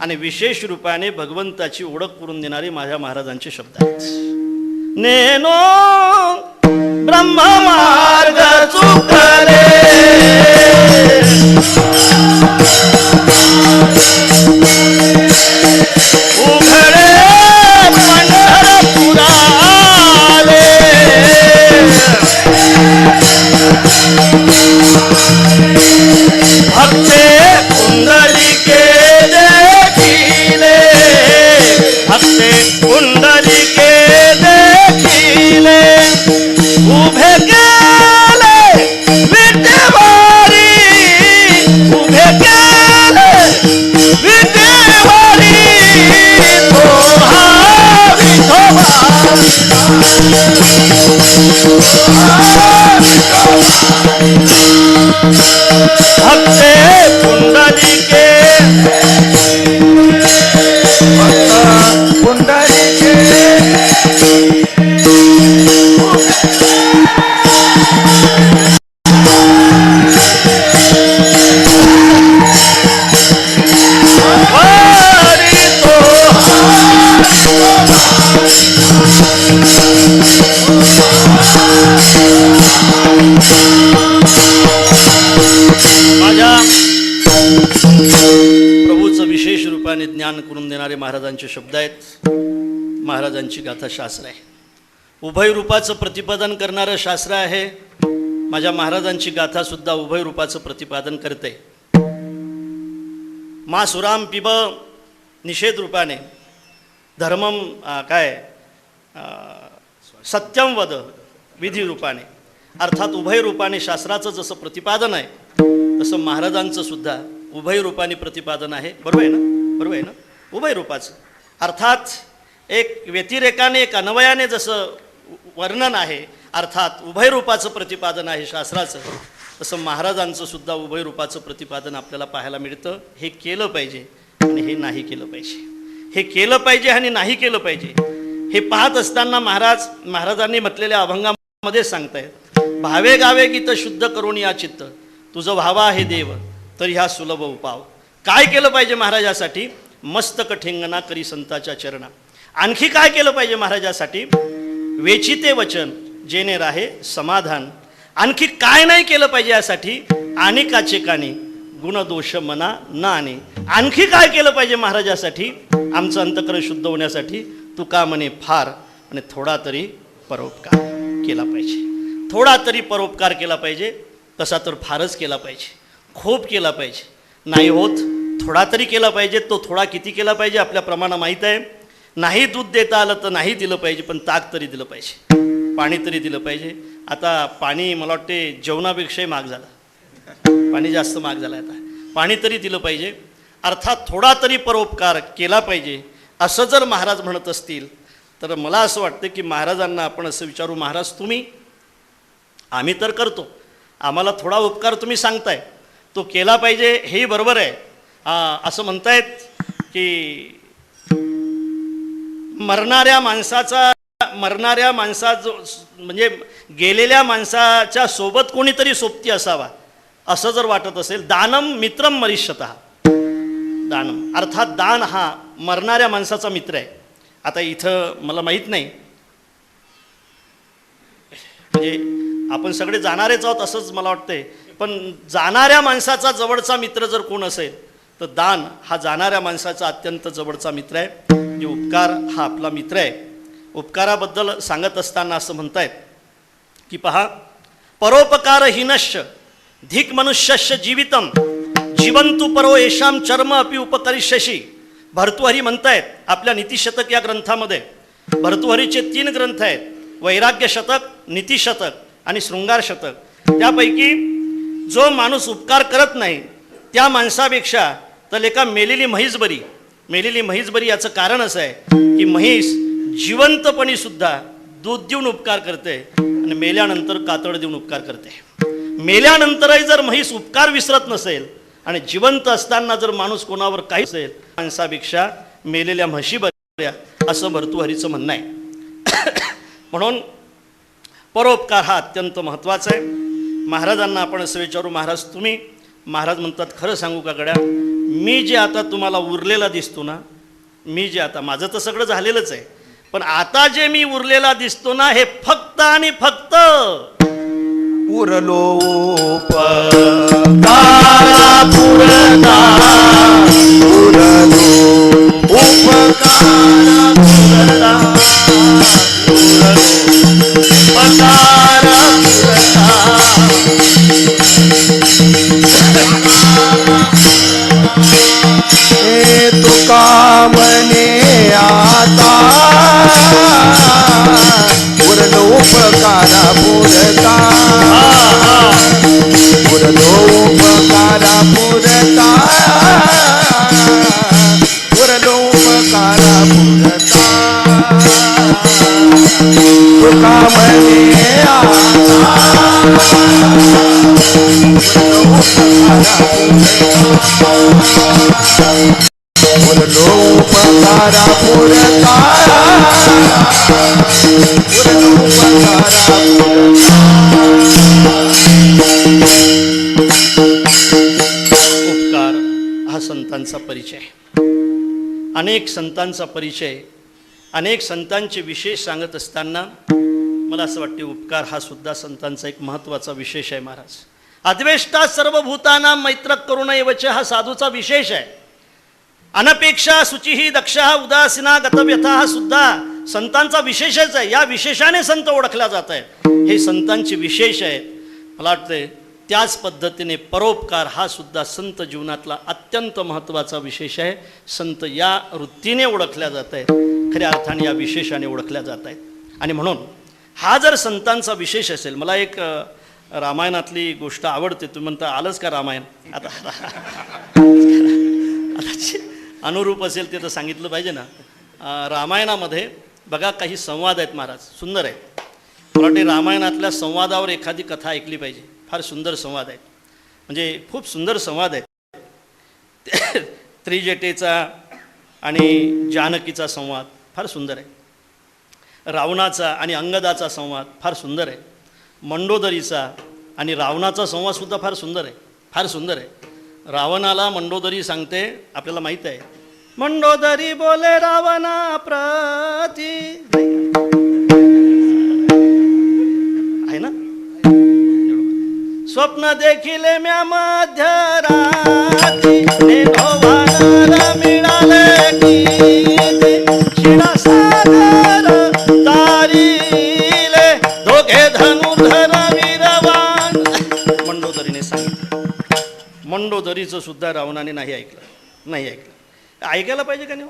आणि विशेष रूपाने भगवंताची ओळख करून देणारे माझ्या महाराजांचे शब्द आहेत. नेनो ब्रह्ममार्ग चुकले उघडे पंढरपुराले भक्ते पुंडलिके देखिले. भक्ते पुंडलिके देखिले उभे केले विटेवारी. उभे केले विटेवारी तो हा विठोबा. भक्ते पुंडलिके पुंडलिके वारी तो माझ्या प्रभूचं विशेष रूपाने ज्ञान करून देणारे महाराजांचे शब्द आहेत. महाराजांची गाथा शास्त्र आहे. उभय रूपाचं प्रतिपादन करणारं शास्त्र आहे. माझ्या महाराजांची गाथा सुद्धा उभय रूपाचं प्रतिपादन करते. मा सुराम पिब निषेध रूपाने धर्मम सत्यम वद विधी रूपाने, अर्थात उभय रूपाने शास्त्राचं जसं प्रतिपादन आहे तसं महाराजांचं सुद्धा उभय रूपाने प्रतिपादन आहे. बरोबर आहे ना? बरोबर आहे ना? उभय रूपाचं अर्थात एक व्यतिरेकाने एक अन्वयाने जसं वर्णन आहे, अर्थात उभय रूपाचं प्रतिपादन आहे शास्त्राचं, तसं महाराजांचं सुद्धा उभय रूपाचं प्रतिपादन आपल्याला पाहायला मिळतं. हे केलं पाहिजे आणि हे नाही केलं पाहिजे. हे केलं पाहिजे आणि नाही केलं पाहिजे हे पाहत असताना महाराजांनी म्हटलेल्या अभंगामध्ये सांगतायत, भावे गावे गीत शुद्ध करून या चित्त तुझं व्हावा हे देव तर ह्या सुलभ उपाव. काय केलं पाहिजे महाराजासाठी? मस्तक ठेंगणा करी संताच्या चरणा. आणखी काय केलं पाहिजे महाराजासाठी? वेचिते वचन जेणे राहे समाधान. आणखी काय नाही केलं पाहिजे यासाठी? अनेकाचे काने गुणदोष मना न आणे. आणखी काय केलं पाहिजे महाराजासाठी? आमचं अंतकरण शुद्ध होण्यासाठी तुका म्हणे फार आणि थोडा तरी परोपकार केला पाहिजे. थोडा तरी परोपकार केला पाहिजे. तसा तर फारच केला पाहिजे, खूप केला पाहिजे. नाही होत थोडा तरी केला पाहिजे. तो थोडा किती केला पाहिजे आपल्या प्रमाणात माहीत आहे. नाही दूध देता आलं तर नाही दिलं पाहिजे, पण ताक तरी दिलं पाहिजे, पाणी तरी दिलं पाहिजे. आता पाणी मला वाटते जेवणापेक्षाही महाग झालं, पाणी जास्त महाग झालं. आता पाणी तरी दिलं पाहिजे. अर्थात थोडा तरी परोपकार केला पाहिजे असं जर महाराज म्हणत असतील तर मला असं वाटतं की महाराजांना आपण असं विचारू, महाराज तुम्ही, आम्ही तर करतो, आम्हाला थोडा उपकार तुम्ही सांगताय तो केला पाहिजे, हेही बरोबर आहे. असं म्हणतायत की मरणाऱ्या माणसा म्हणजे गेलेल्या माणसाच्या सोबत कोणीतरी सोबती असावा असं जर वाटत असेल, दानम मित्रम मरिष्यतः, दानम अर्थात दान हा मरणाऱ्या माणसाचा मित्र आहे. आता इथं मला माहीत नाही, म्हणजे आपण सगळे जाणारेच आहोत असंच मला वाटतंय, पण जाणाऱ्या माणसाचा जवळचा मित्र जर कोण असेल तर दान हा जाणाऱ्या माणसाचा अत्यंत जवळचा मित्र आहे. जे उपकार हा आपला मित्र आहे. उपकाराबद्दल सांगत असताना असं म्हणतायत की पहा, परोपकार हिनश्च धिक मनुष्यस्य जीवितम जीवंतु परो येशाम चर्म अपि उपकरिष्यसि. भर्तृहरी म्हणतायत आपल्या नीतिशतक या ग्रंथामध्ये. भर्तृहरीचे 3 ग्रंथ आहेत, वैराग्य शतक, नीतिशतक आणि शृंगार शतक. त्यापैकी जो माणूस उपकार करत नाही त्या माणसापेक्षा तर एका मेलेली म्हैस बरी. मेलेली म्हैस बरी याचं कारण असं आहे की म्हैस जिवंतपणी सुद्धा दूध देऊन उपकार करते आणि मेल्यानंतर कातड देऊन उपकार करते. मेल्यानंतरही जर म्हैस उपकार विसरत नसेल आणि जिवंत असताना जर माणूस कोणावर काही असेल माणसापेक्षा मेलेल्या म्हशी बऱ्या, असं भर्तृहरीचं म्हणणं आहे. म्हणून परोपकार हा अत्यंत महत्त्वाचा आहे. महाराजांना आपण असं विचारू, महाराज तुम्ही, महाराज म्हणतात खरं सांगू का गड्या, मी जे आता तुम्हाला उरलेला दिसतो ना, मी जे आता, माझं तर सगळं झालेलंच आहे, पण आता जे मी उरलेला दिसतो ना हे फक्त आणि फक्त उरलो उपकारा पुरता, उरलो उपकारा पुरता, उरलो उपकारा पुरता. हे तुका म्हणे आता उरलो उपकारा पुरता, उरलो उपकारा पुरता, उरलो उपकारा पुरता. तुका म्हणे आता उरलो उपकारा पुरता, उरलो उपकारा पुरता. उपकार हा संतांचा परिचय. अनेक संतांचा परिचय, अनेक संतांचे विशेष सांगत असताना मला असं वाटते उपकार हा सुद्धा संतांचा एक महत्त्वाचा विशेष आहे. महाराज अद्वेष्टा सर्वभूतानां मैत्रक करुणैवच हा साधूचा विशेष आहे. अनपेक्षा शुचिही दक्षा उदासीना गतव्यथा हा सुद्धा संतांचा विशेषच आहे. या विशेषाने संत ओळखला जात आहेत, हे संतांचे विशेष आहेत. मला वाटतंय त्याच पद्धतीने परोपकार हा सुद्धा संत जीवनातला अत्यंत महत्त्वाचा विशेष आहे. संत या वृत्तीने ओळखल्या जात आहेत, खऱ्या अर्थाने या विशेषाने ओळखल्या जात आहेत. आणि म्हणून हा जर संतांचा विशेष असेल, मला एक रामायणातली गोष्ट आवडते. तुम्ही म्हणता आलंच का रामायण, आता अनुरूप असेल ते तर सांगितलं पाहिजे ना. रामायणामध्ये बघा काही संवाद आहेत महाराज, सुंदर आहेत. मला वाटते रामायणातल्या संवादावर एखादी कथा ऐकली पाहिजे. फार सुंदर संवाद आहेत, म्हणजे खूप सुंदर संवाद आहेत. त्रिजटेचा आणि जानकीचा संवाद फार सुंदर आहे. रावणाचा आणि अंगदाचा संवाद फार सुंदर आहे. मंडोदरीचा आणि रावणाचा संवादसुद्धा फार सुंदर आहे, फार सुंदर आहे. रावणाला मंडोदरी सांगते, आपल्याला माहीत आहे, मंडोदरी बोले रावणा प्रती, आहे ना. स्वप्न देखिले म्या मध्यरात्री मिळाले की क्षीरसागर तारिले दोघे धनुर्धर वीरवान. मंडोदरीने सांगितलं. मंडोदरीचं सुद्धा रावणाने नाही ऐकलं, नाही ऐकलं. ऐकायला पाहिजे का नाही.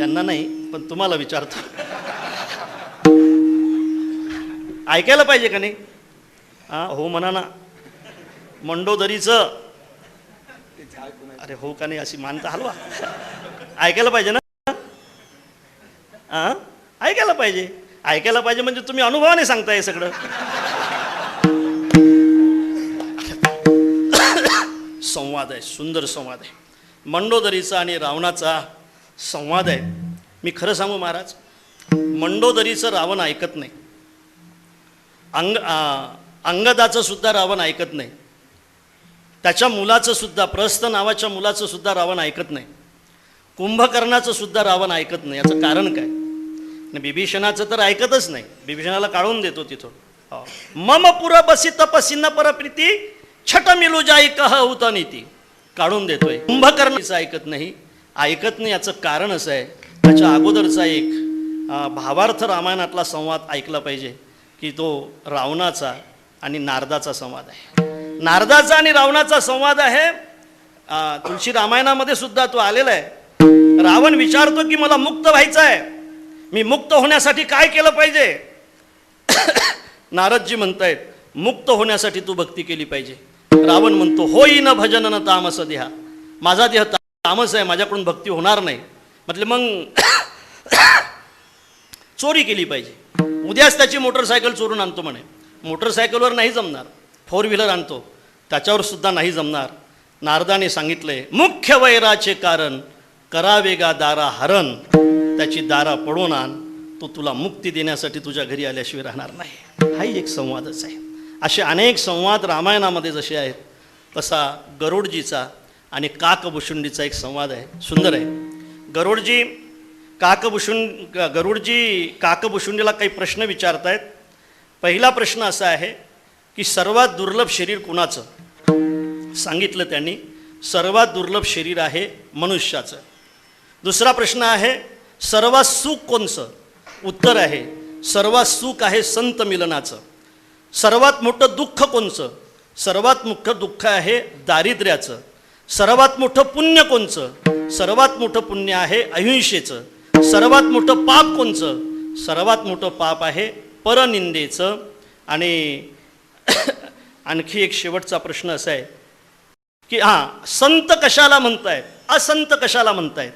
यांना नाही, पण तुम्हाला विचारतो. ऐकायला पाहिजे का नाही? हो म्हणा ना. मंडोदरीचं, अरे हो का नाही अशी मानता हलवा. ऐकायला पाहिजे ना. ऐकायला पाहिजे. ऐकायला पाहिजे म्हणजे तुम्ही अनुभवाने सांगताय सगळं. संवाद आहे, सुंदर संवाद आहे. मंडोदरीचा आणि रावणाचा संवाद आहे. मी खरं सांगू महाराज, मंडोदरीचं रावण ऐकत नाही. अंगदाचं सुद्धा रावण ऐकत नाही. त्याच्या मुलाचं सुद्धा, प्रस्थ नावाच्या मुलाचं सुद्धा रावण ऐकत नाही. कुंभकर्णाचं सुद्धा रावण ऐकत नाही. याचं कारण काय? बिभीषणाचं तर ऐकतच नाही. बिभीषणाला काढून देतो तिथून. मम पुर बसी तपसीन परप्रीती छट मिलू जाई कह उता नीती. काढून देतोय. कुंभकर्णाचं ऐकत नाही. ऐकत नाही याचं कारण असं आहे, त्याच्या अगोदरचा एक भावार्थ रामायणातला संवाद ऐकला पाहिजे, की तो रावणाचा आणि नारदाचा संवाद आहे. नारदाचा आणि रावणाचा संवाद आहे. तुळशी रामायणामध्ये सुद्धा तो आलेला आहे. रावण विचारतो की मला मुक्त व्हायचं आहे, मी मुक्त होण्यासाठी काय केलं पाहिजे? नारदजी म्हणतायत मुक्त होण्यासाठी तू भक्ती केली पाहिजे. रावण म्हणतो होई न भजन न तामस देहा. माझा देह तामस आहे, माझ्याकडून भक्ती होणार नाही. म्हटले मग चोरी केली पाहिजे. उद्याच त्याची मोटरसायकल चोरून आणतो म्हणे. मोटरसायकलवर नाही जमणार, 4 व्हीलर आणतो, त्याच्यावर सुद्धा नाही जमणार. नारदाने सांगितलंय मुख्य वैराचे कारण करावेगा दारा हरण. त्याची दारा पडून आण, तो तुला मुक्ती देण्यासाठी तुझ्या घरी आल्याशिवाय राहणार नाही. हाही एक संवादच आहे. असे अनेक संवाद रामायणामध्ये जसे आहेत, तसा गरुडजीचा आणि काकभुशुंडीचा एक संवाद आहे. सुंदर आहे. गरुडजी काकभुशुंडीला काही प्रश्न विचारतायत. पहिला प्रश्न असा आहे की सर्वात दुर्लभ शरीर कुणाचं? सांगितलं त्यांनी, सर्वात दुर्लभ शरीर आहे मनुष्याचं. दुसरा प्रश्न आहे सर्वात सुख कोणचं? उत्तर आहे सर्वात सुख आहे संत मिलनाचं. सर्वात मोठं दुःख कोणचं? सर्वात मोठं दुःख आहे दारिद्र्याचं. सर्वात मोठं पुण्य कोणचं? सर्वात मोठं पुण्य आहे अहिंसेचं. सर्वात मोठं पाप कोणचं? सर्वात मोठं पाप आहे परनिंदेचं. आणि आणखी एक शेवटचा प्रश्न असा आहे की संत कशाला म्हणतायत, असंत कशाला म्हणतायत?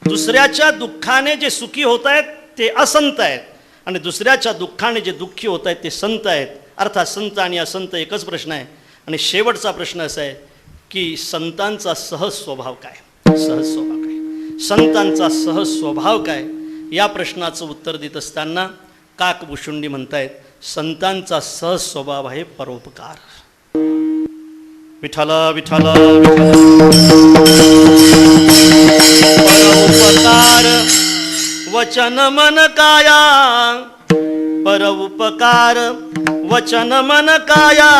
दुसऱ्याच्या दुःखाने जे सुखी होत आहेत ते असंत आहेत, आणि दुसऱ्याच्या दुःखाने जे दुःखी होत आहेत ते संत आहेत. अर्थात संत आणि असंत एकच प्रश्न आहे. आणि शेवटचा प्रश्न असा आहे की संतांचा सहज स्वभाव काय? सहज स्वभाव काय? संतांचा सहज स्वभाव काय? या प्रश्नाचं उत्तर देत असताना काकभुशुंडी म्हणतायत संतांचा सहज स्वभाव आहे परोपकार. विठ्ठल विठ्ठल परोपकार वचन मन काया. परोपकार वचन मन काया.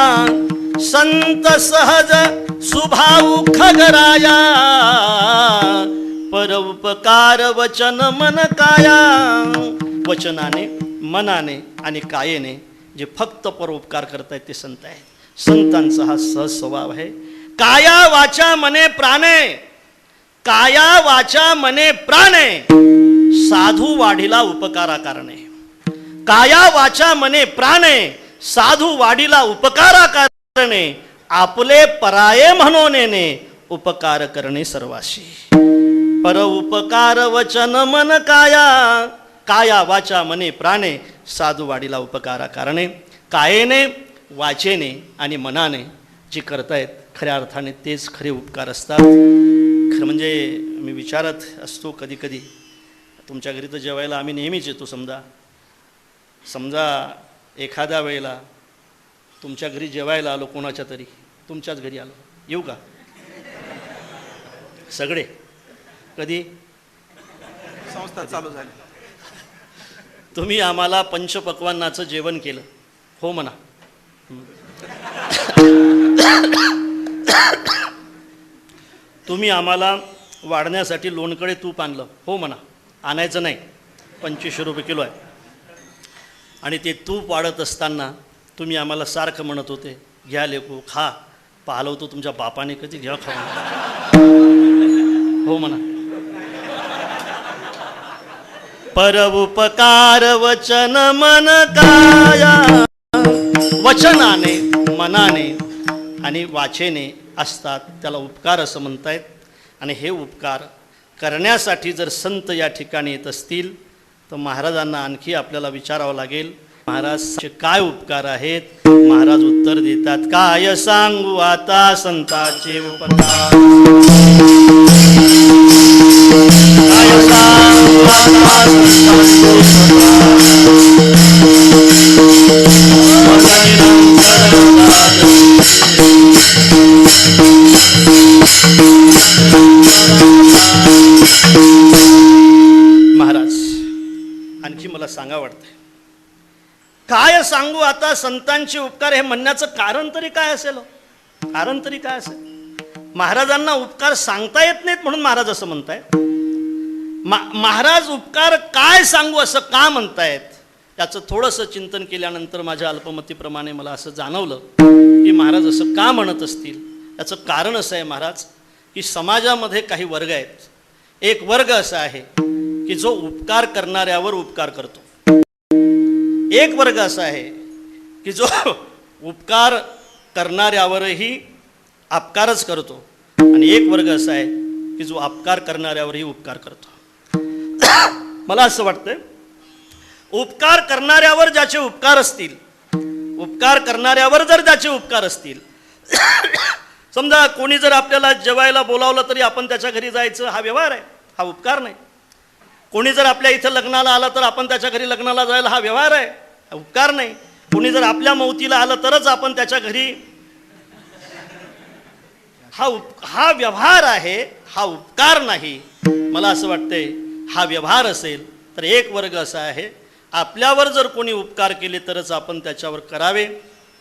संत सहज सुभाऊ खगराया. परोपकार वचन मन काया. वचनाने, मनाने आणि कायेने जे फक्त परोपकार करतायत ते संत आहेत. संतांचा हा सहज स्वभाव आहे. काया वाचा मने प्राणे. काया वाचा मने प्राणे. साधू वाढीला उपकारा करणे. काया वाचा मने प्राणे. साधू वाढीला उपकारा करणे. आपले पराये म्हणून उपकार करणे सर्वाशी. पर उपकार वचन मन काया. काया वाचा मने प्राणे. साधू वाढीला उपकारा करणे. कायेने, वाचेने आणि मनाने जे करतायत खऱ्या अर्थाने तेच खरे उपकार असतात. खरं म्हणजे मी विचारत असतो कधी कधी, तुमच्या घरी तर जेवायला आम्ही नेहमीच येतो. समजा एखाद्या वेळेला तुमच्या घरी जेवायला आलो, कोणाच्या तरी तुमच्याच घरी आलो, येऊ का? सगळे कधी संस्था चालू झाली, तुम्ही आम्हाला पंचपक्वान्नाचं जेवण केलं, हो म्हणा. तुम्ही आम्हाला वाढण्यासाठी लोणकडे तूप आणलं, हो म्हणा. आणायचं नाही, 2500 रुपये किलो आहे. आणि ते तूप वाढत असताना तुम्ही आम्हाला सारखं म्हणत होते घ्या लेको खा. पाहिलं होतं तुमच्या बापाने कधी घ्या खाऊ, हो म्हणा. पर उपकार वचन मन काया. वचनाने, मनाने आणि वाचेने असतात, त्याला उपकार असं म्हणतायत. आणि हे उपकार करण्यासाठी जर संत या ठिकाणी येत असतील तर महाराजांना आणखी आपल्याला विचारावं लागेल, महाराजचे काय उपकार आहेत. महाराज उत्तर देतात, काय सांगू आता संतांचे उपकार, काय सांगू आता संतांचे महाराज आणखी मला सांगा वाटतंय, काय सांगू आता संतांचे उपकार हे म्हणण्याचं कारण तरी काय असेल? कारण तरी काय असेल? महाराजांना उपकार सांगता येत नाहीत म्हणून महाराज असं म्हणतायत. महाराज उपकार काय सांगू असं का म्हणतायत, याचं थोडंसं चिंतन केल्यानंतर माझ्या अल्पमतीप्रमाणे मला असं जाणवलं की महाराज असं का म्हणत असतील. याचं कारण असं आहे महाराज, की समाजामध्ये काही वर्ग आहेत. एक वर्ग असा आहे की जो उपकार करणाऱ्यावर उपकार करतो. एक वर्ग असा आहे की जो उपकार करणाऱ्यावरही अपकारच करतो. आणि एक वर्ग असा आहे की जो अपकार करणाऱ्यावरही उपकार करतो. मला असं वाटतंय, उपकार करणाऱ्यावर ज्याचे उपकार असतील, उपकार करणाऱ्यावर जर ज्याचे उपकार असतील, समजा कोणी जर आपल्याला जेवायला बोलावलं तरी आपण त्याच्या घरी जायचं, हा व्यवहार आहे, हा उपकार नाही. कोणी जर आपल्या इथं लग्नाला आलं तर आपण त्याच्या घरी लग्नाला जायला, हा व्यवहार आहे, हा उपकार नाही. कोणी जर आपल्या मौतीला आलं तरच आपण त्याच्या घरी, हा व्यवहार आहे, हा उपकार नाही. मला असं वाटतंय हा व्यवहार असेल तर एक वर्ग असा आहे, आपल्यावर जर कोणी उपकार केले तरच आपण त्याच्यावर करावे,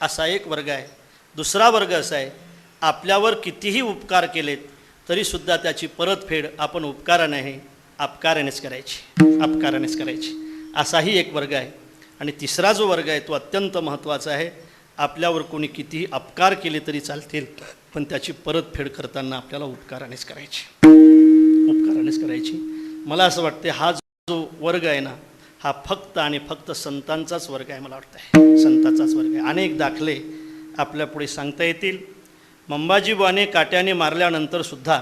असा एक वर्ग आहे. दुसरा वर्ग असा आहे, आपल्यावर कितीही उपकार केलेत तरीसुद्धा त्याची परतफेड आपण उपकाराने अपकारानेच करायची, असाही एक वर्ग आहे. आणि तिसरा जो वर्ग आहे तो अत्यंत महत्त्वाचा आहे, आपल्यावर कोणी कितीही अपकार केले तरी चालतील पण त्याची परतफेड करताना आपल्याला उपकारानेच करायची. मला असं वाटते हा जो वर्ग आहे ना, हा फक्त आणि फक्त संतांचाच वर्ग आहे. मला वाटतं संतांचाच वर्ग आहे. अनेक दाखले आपल्या पुढे सांगता येतील. मंबाजीबुवाने काट्याने मारल्यानंतर सुद्धा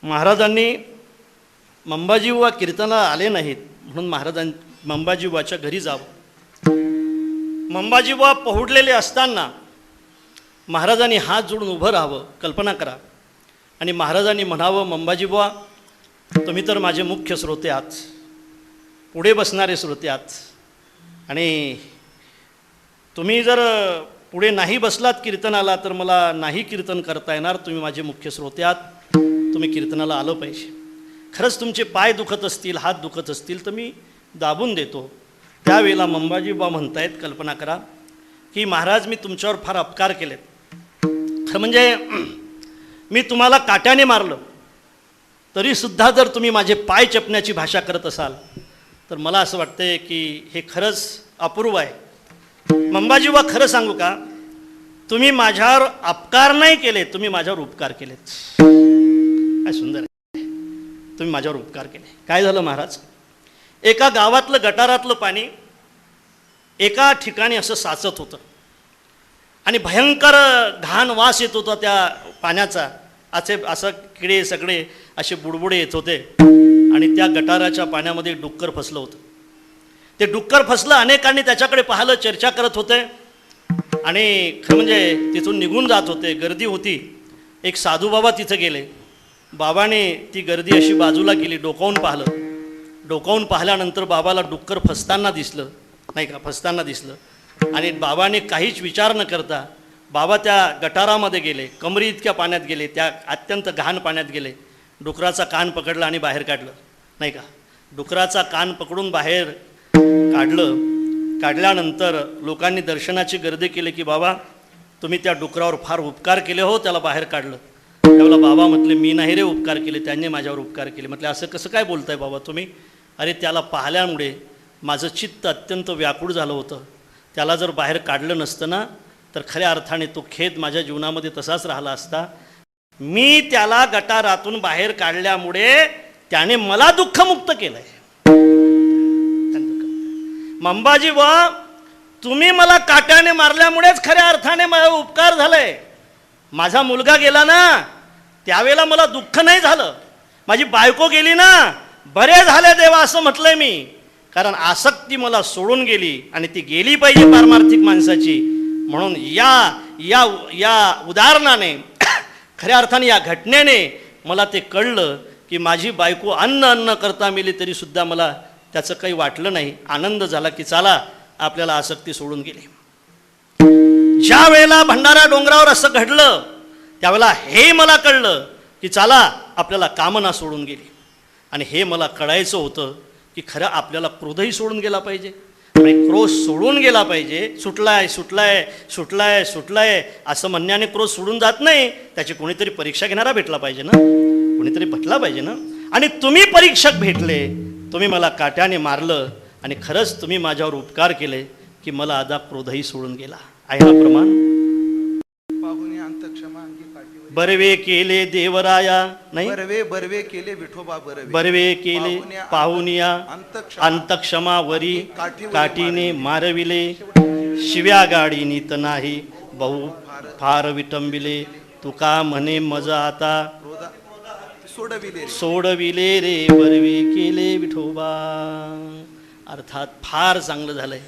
महाराजांनी, मंबाजीबुवा कीर्तनाला आले नाहीत म्हणून मंबाजीबुवाच्या घरी जावं. मंबाजीबुवा पहुडलेले असताना महाराजांनी हात जोडून उभं राहावं, कल्पना करा. आणि महाराजांनी म्हणावं, मंबाजीबुवा तुम्ही तर माझे मुख्य श्रोते आहात, पुढे बसणारे श्रोते आहात, आणि तुम्ही जर पुढे नाही बसलात कीर्तनाला तर मला नाही कीर्तन करता येणार. तुम्ही माझे मुख्य श्रोते आहात, तुम्ही कीर्तनाला आलं पाहिजे. खरंच तुमचे पाय दुखत असतील, हात दुखत असतील तर मी दाबून देतो. त्यावेळेला मंबाजीबुवा म्हणतायत, कल्पना करा की महाराज मी तुमच्यावर फार अपकार केलेत. खरं म्हणजे मी तुम्हाला काट्याने मारलं तरीसुद्धा जर तुम्ही माझे पाय चपण्याची भाषा करत असाल तर मला असं वाटतंय की हे खरंच अपूर्व आहे. मंबाजीबुवा खरं सांगू का, तुम्ही माझ्यावर अपकार नाही केले, तुम्ही माझ्यावर उपकार केलेत. काय सुंदर आहे, तुम्ही माझ्यावर उपकार केले. काय झालं महाराज, एका गावातलं गटारातलं पाणी एका ठिकाणी असं साचत होतं आणि भयंकर घाण वास येत होता त्या पाण्याचा. असं किडे सगळे असे बुडबुडे येत होते आणि त्या गटाराच्या पाण्यामध्ये डुक्कर फसलं होतं. ते डुक्कर फसलं, अनेकांनी त्याच्याकडे पाहिलं, चर्चा करत होते आणि खरं म्हणजे तिथून निघून जात होते. गर्दी होती. एक साधू बाबा तिथं गेले. बाबाने ती गर्दी अशी बाजूला केली, डोकावून पाहिलं. डोकावून पाहिल्यानंतर बाबाला डुक्कर फसताना दिसलं, नाही का, फसताना दिसलं. आणि बाबाने काहीच विचार न करता बाबा त्या गटारामध्ये गेले, कमरी इतक्या पाण्यात गेले, त्या अत्यंत घाण पाण्यात गेले. डुकराचा कान पकडला आणि बाहेर काढलं, नाही का. डुकराचा कान पकडून बाहेर काढल्यानंतर लोकांनी दर्शनाची गर्दी केली की बाबा तुम्ही त्या डुकरावर फार उपकार केले हो, त्याला बाहेर काढलं. त्यावेळेला बाबा म्हटले, मी नाही रे उपकार केले, त्यांनी माझ्यावर उपकार केले. म्हटले, असं कसं काय बोलताय बाबा तुम्ही? अरे त्याला पाहिल्यामुळे माझं चित्त अत्यंत व्याकुळ झालं होतं. त्याला जर बाहेर काढलं नसतं ना तर खऱ्या अर्थाने तो खेद माझ्या जीवनामध्ये तसाच राहिला असता. मी त्याला गटारातून बाहेर काढल्यामुळे त्याने मला दुःखमुक्त केलंय. मंबाजीबुवा तुम्ही मला काट्याने मारल्यामुळेच खऱ्या अर्थाने माझा उपकार झालाय. माझा मुलगा गेला ना, त्यावेळेला मला दुःख नाही झालं. माझी बायको गेली ना, बरे झाले देवा असं म्हटलंय मी. कारण आसक्ती मला सोडून गेली आणि ती गेली पाहिजे पारमार्थिक माणसाची. म्हणून या या या उदाहरणाने खऱ्या अर्थाने या घटनेने मला ते कळलं की माझी बायको अन्न करता मेली तरी सुद्धा मला त्याचं काही वाटलं नाही. आनंद झाला की चला आपल्याला आसक्ती सोडून गेली. ज्या वेळेला भंडारा डोंगरावर असं घडलं त्यावेळेला हे मला कळलं की चला आपल्याला कामना सोडून गेली. आणि हे मला कळायचं होतं की खरं आपल्याला क्रोधही सोडून गेला पाहिजे आणि क्रोध सोडून गेला पाहिजे. सुटलाय सुटलाय सुटलाय सुटलाय असं म्हणण्याने क्रोध सोडून जात नाही. त्याची कोणीतरी परीक्षा घेणारा भेटला पाहिजे ना, कोणीतरी भेटला पाहिजे ना. आणि तुम्ही परीक्षक भेटले, तुम्ही मला काट्याने मारलं आणि खरंच तुम्ही माझ्यावर उपकार केले की मला आता क्रोधही सोडून गेला. आहे ना प्रमाण? पाहुणे अंत क्षमा अंगी काठीवर. बरवे केले देवराया, नाही बरवे बरवे केले विठोबा बरवे. बरवे केले पाहुनिया अंत क्षमा वरी काठीने मारविले. शिव्या गाडी नीत नाही बहु फार विटंबिले. तुका म्हणे मज आता सोडविले रे बरवे केले विठोबा. अर्थात फार चांगलं झालंय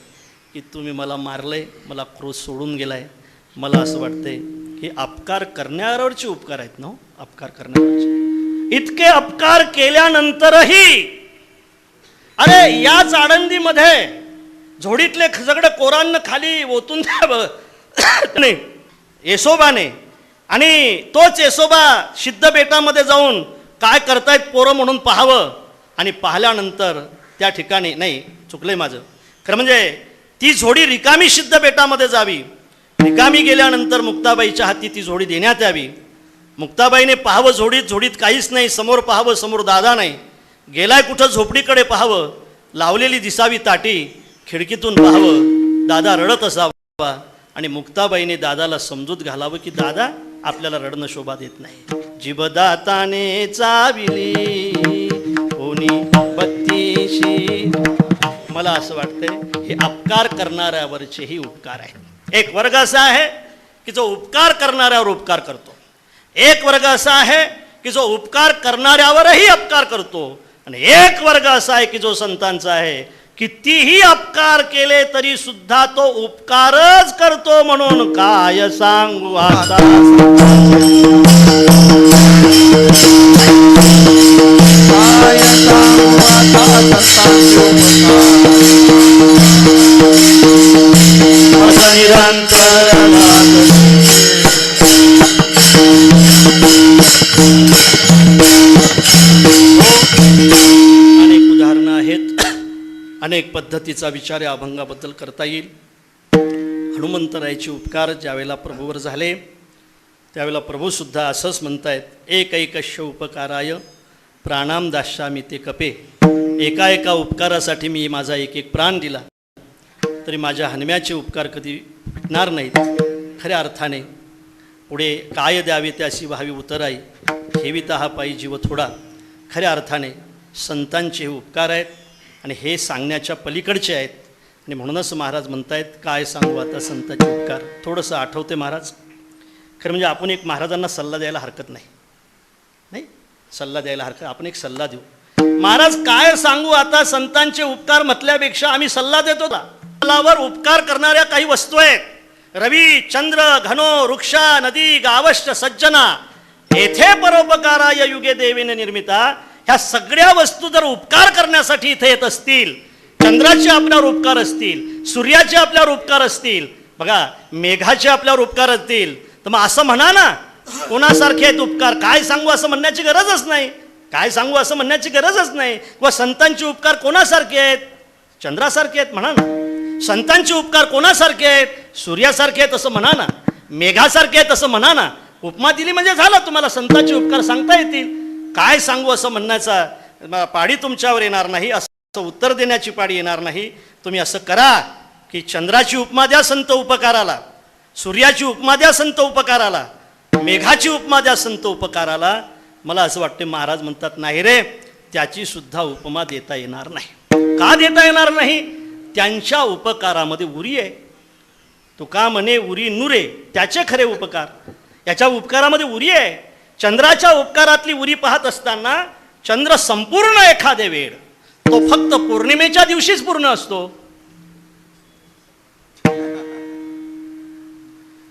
की तुम्ही मला मारलंय, मला क्रोध सोडून गेलाय. मला असं वाटतंय की अपकार करण्यावरचे उपकार आहेत ना, अपकार करण्यावरचे. इतके अपकार केल्यानंतरही अरे याच आळंदीमध्ये झोडीतले सगळे कोरांना खाली ओतून द्या येसोबाने. आणि तोच येसोबा सिद्ध बेटामध्ये जाऊन काय करतायत पोरं म्हणून पाहावं. आणि पाहिल्यानंतर त्या ठिकाणी, नाही चुकलंय माझं, खरं म्हणजे ती झोडी रिकामी सिद्ध बेटामध्ये जावी. रिकामी गेल्यानंतर मुक्ताबाईच्या हाती ती झोडी देण्यात यावी. मुक्ताबाईने पाहावं झोडीत, झोडीत काहीच नाही. समोर पाहावं, समोर दादा नाही. गेलाय कुठं झोपडीकडे पाहावं, लावलेली दिसावी ताटी. खिडकीतून पाहावं, दादा रडत असावा. आणि मुक्ताबाईने दादाला समजूत घालावं की दादा आपल्याला रडणं शोभा देत नाही. जीवदाताने चाविली कोणी बत्तीशी. मला असं वाटतंय हे अपकार करणाऱ्यावरचेही उपकार आहेत. एक वर्ग असा आहे की जो उपकार करणाऱ्यावर उपकार करतो. एक वर्ग असा आहे की जो उपकार करणाऱ्यावरही अपकार करतो. आणि एक वर्ग असा आहे की जो संतांचा आहे, कितीही अपकार केले तरी सुद्धा तो उपकारच करतो. म्हणून काय सांगू आता अनेक उदाहरणं आहेत, अनेक पद्धतीचा विचार या अभंगाबद्दल करता येईल. हनुमंतरायाचे उपकार ज्यावेळेला प्रभूवर झाले त्यावेळेला प्रभूसुद्धा असंच म्हणतायत, एकैकश्य उपकाराय प्राणाम दास्यामी ते कपे. एका एका उपकारासाठी मी माझा एक एक प्राण दिला तरी माझ्या हनुम्याचे उपकार कधी भेटणार नाहीत. खऱ्या अर्थाने पुढे काय द्यावे त्याशी व्हावी उतराई, ठेविता हा पायी जीव थोडा. खऱ्या अर्थाने संतांचे हे उपकार आहेत आणि हे सांगण्याच्या पलीकडचे आहेत. आणि म्हणूनच महाराज म्हणतायत, काय सांगू आता संतांचे उपकार. थोडंसं आठवते महाराज. खरं म्हणजे आपण एक महाराजांना सल्ला द्यायला हरकत नाही, नाही सल्ला द्यायला हरकत, आपण एक सल्ला देऊ. महाराज काय सांगू आता संतांचे उपकार म्हटल्यापेक्षा आम्ही सल्ला देतो. वर उपकार करणाऱ्या काही वस्तू आहेत. रवी चंद्र घनो वृक्षा नदी गावश्च सज्जना येथे परोपकाराय युगे देवीने निर्मिता. ह्या सगळ्या वस्तू जर उपकार करण्यासाठी इथे येत असतील, चंद्राचे आपल्यावर उपकार असतील, सूर्याचे आपल्यावर उपकार असतील, बघा मेघाचे आपल्यावर उपकार असतील, तर मग असं म्हणा ना कोणासारखे आहेत उपकार. काय सांगू असं म्हणण्याची गरजच नाही. काय सांगू असं म्हणण्याची गरजच नाही. किंवा संतांचे उपकार कोणासारखे आहेत? चंद्रासारखे आहेत म्हणा ना. संतांचे उपकार कोणासारखे आहेत? सूर्यासारखे आहेत असं म्हणा ना. मेघासारखे आहेत असं म्हणा ना. उपमा दिली म्हणजे झालं, तुम्हाला संतांचे उपकार सांगता येतील. काय सांगू असं म्हणण्याचा पाडी तुमच्यावर येणार नाही, असं उत्तर देण्याची पाडी येणार नाही. तुम्ही असं करा की चंद्राची उपमा द्या संत उपकाराला, सूर्याची उपमा द्या संत उपकाराला, मेघाची उपमा द्या संत उपकाराला. मला असं वाटते महाराज म्हणतात नाही रे, त्याची सुद्धा उपमा देता येणार नाही. का देता येणार नाही? त्यांच्या उपकारामध्ये उरी आहे. तुका म्हणे उरी नुरे त्याचे खरे उपकार. याच्या उपकारामध्ये उरी आहे. चंद्राच्या उपकारातली उरी पाहत असताना चंद्र संपूर्ण एखादे वेळ तो फक्त पौर्णिमेच्या दिवशीच पूर्ण असतो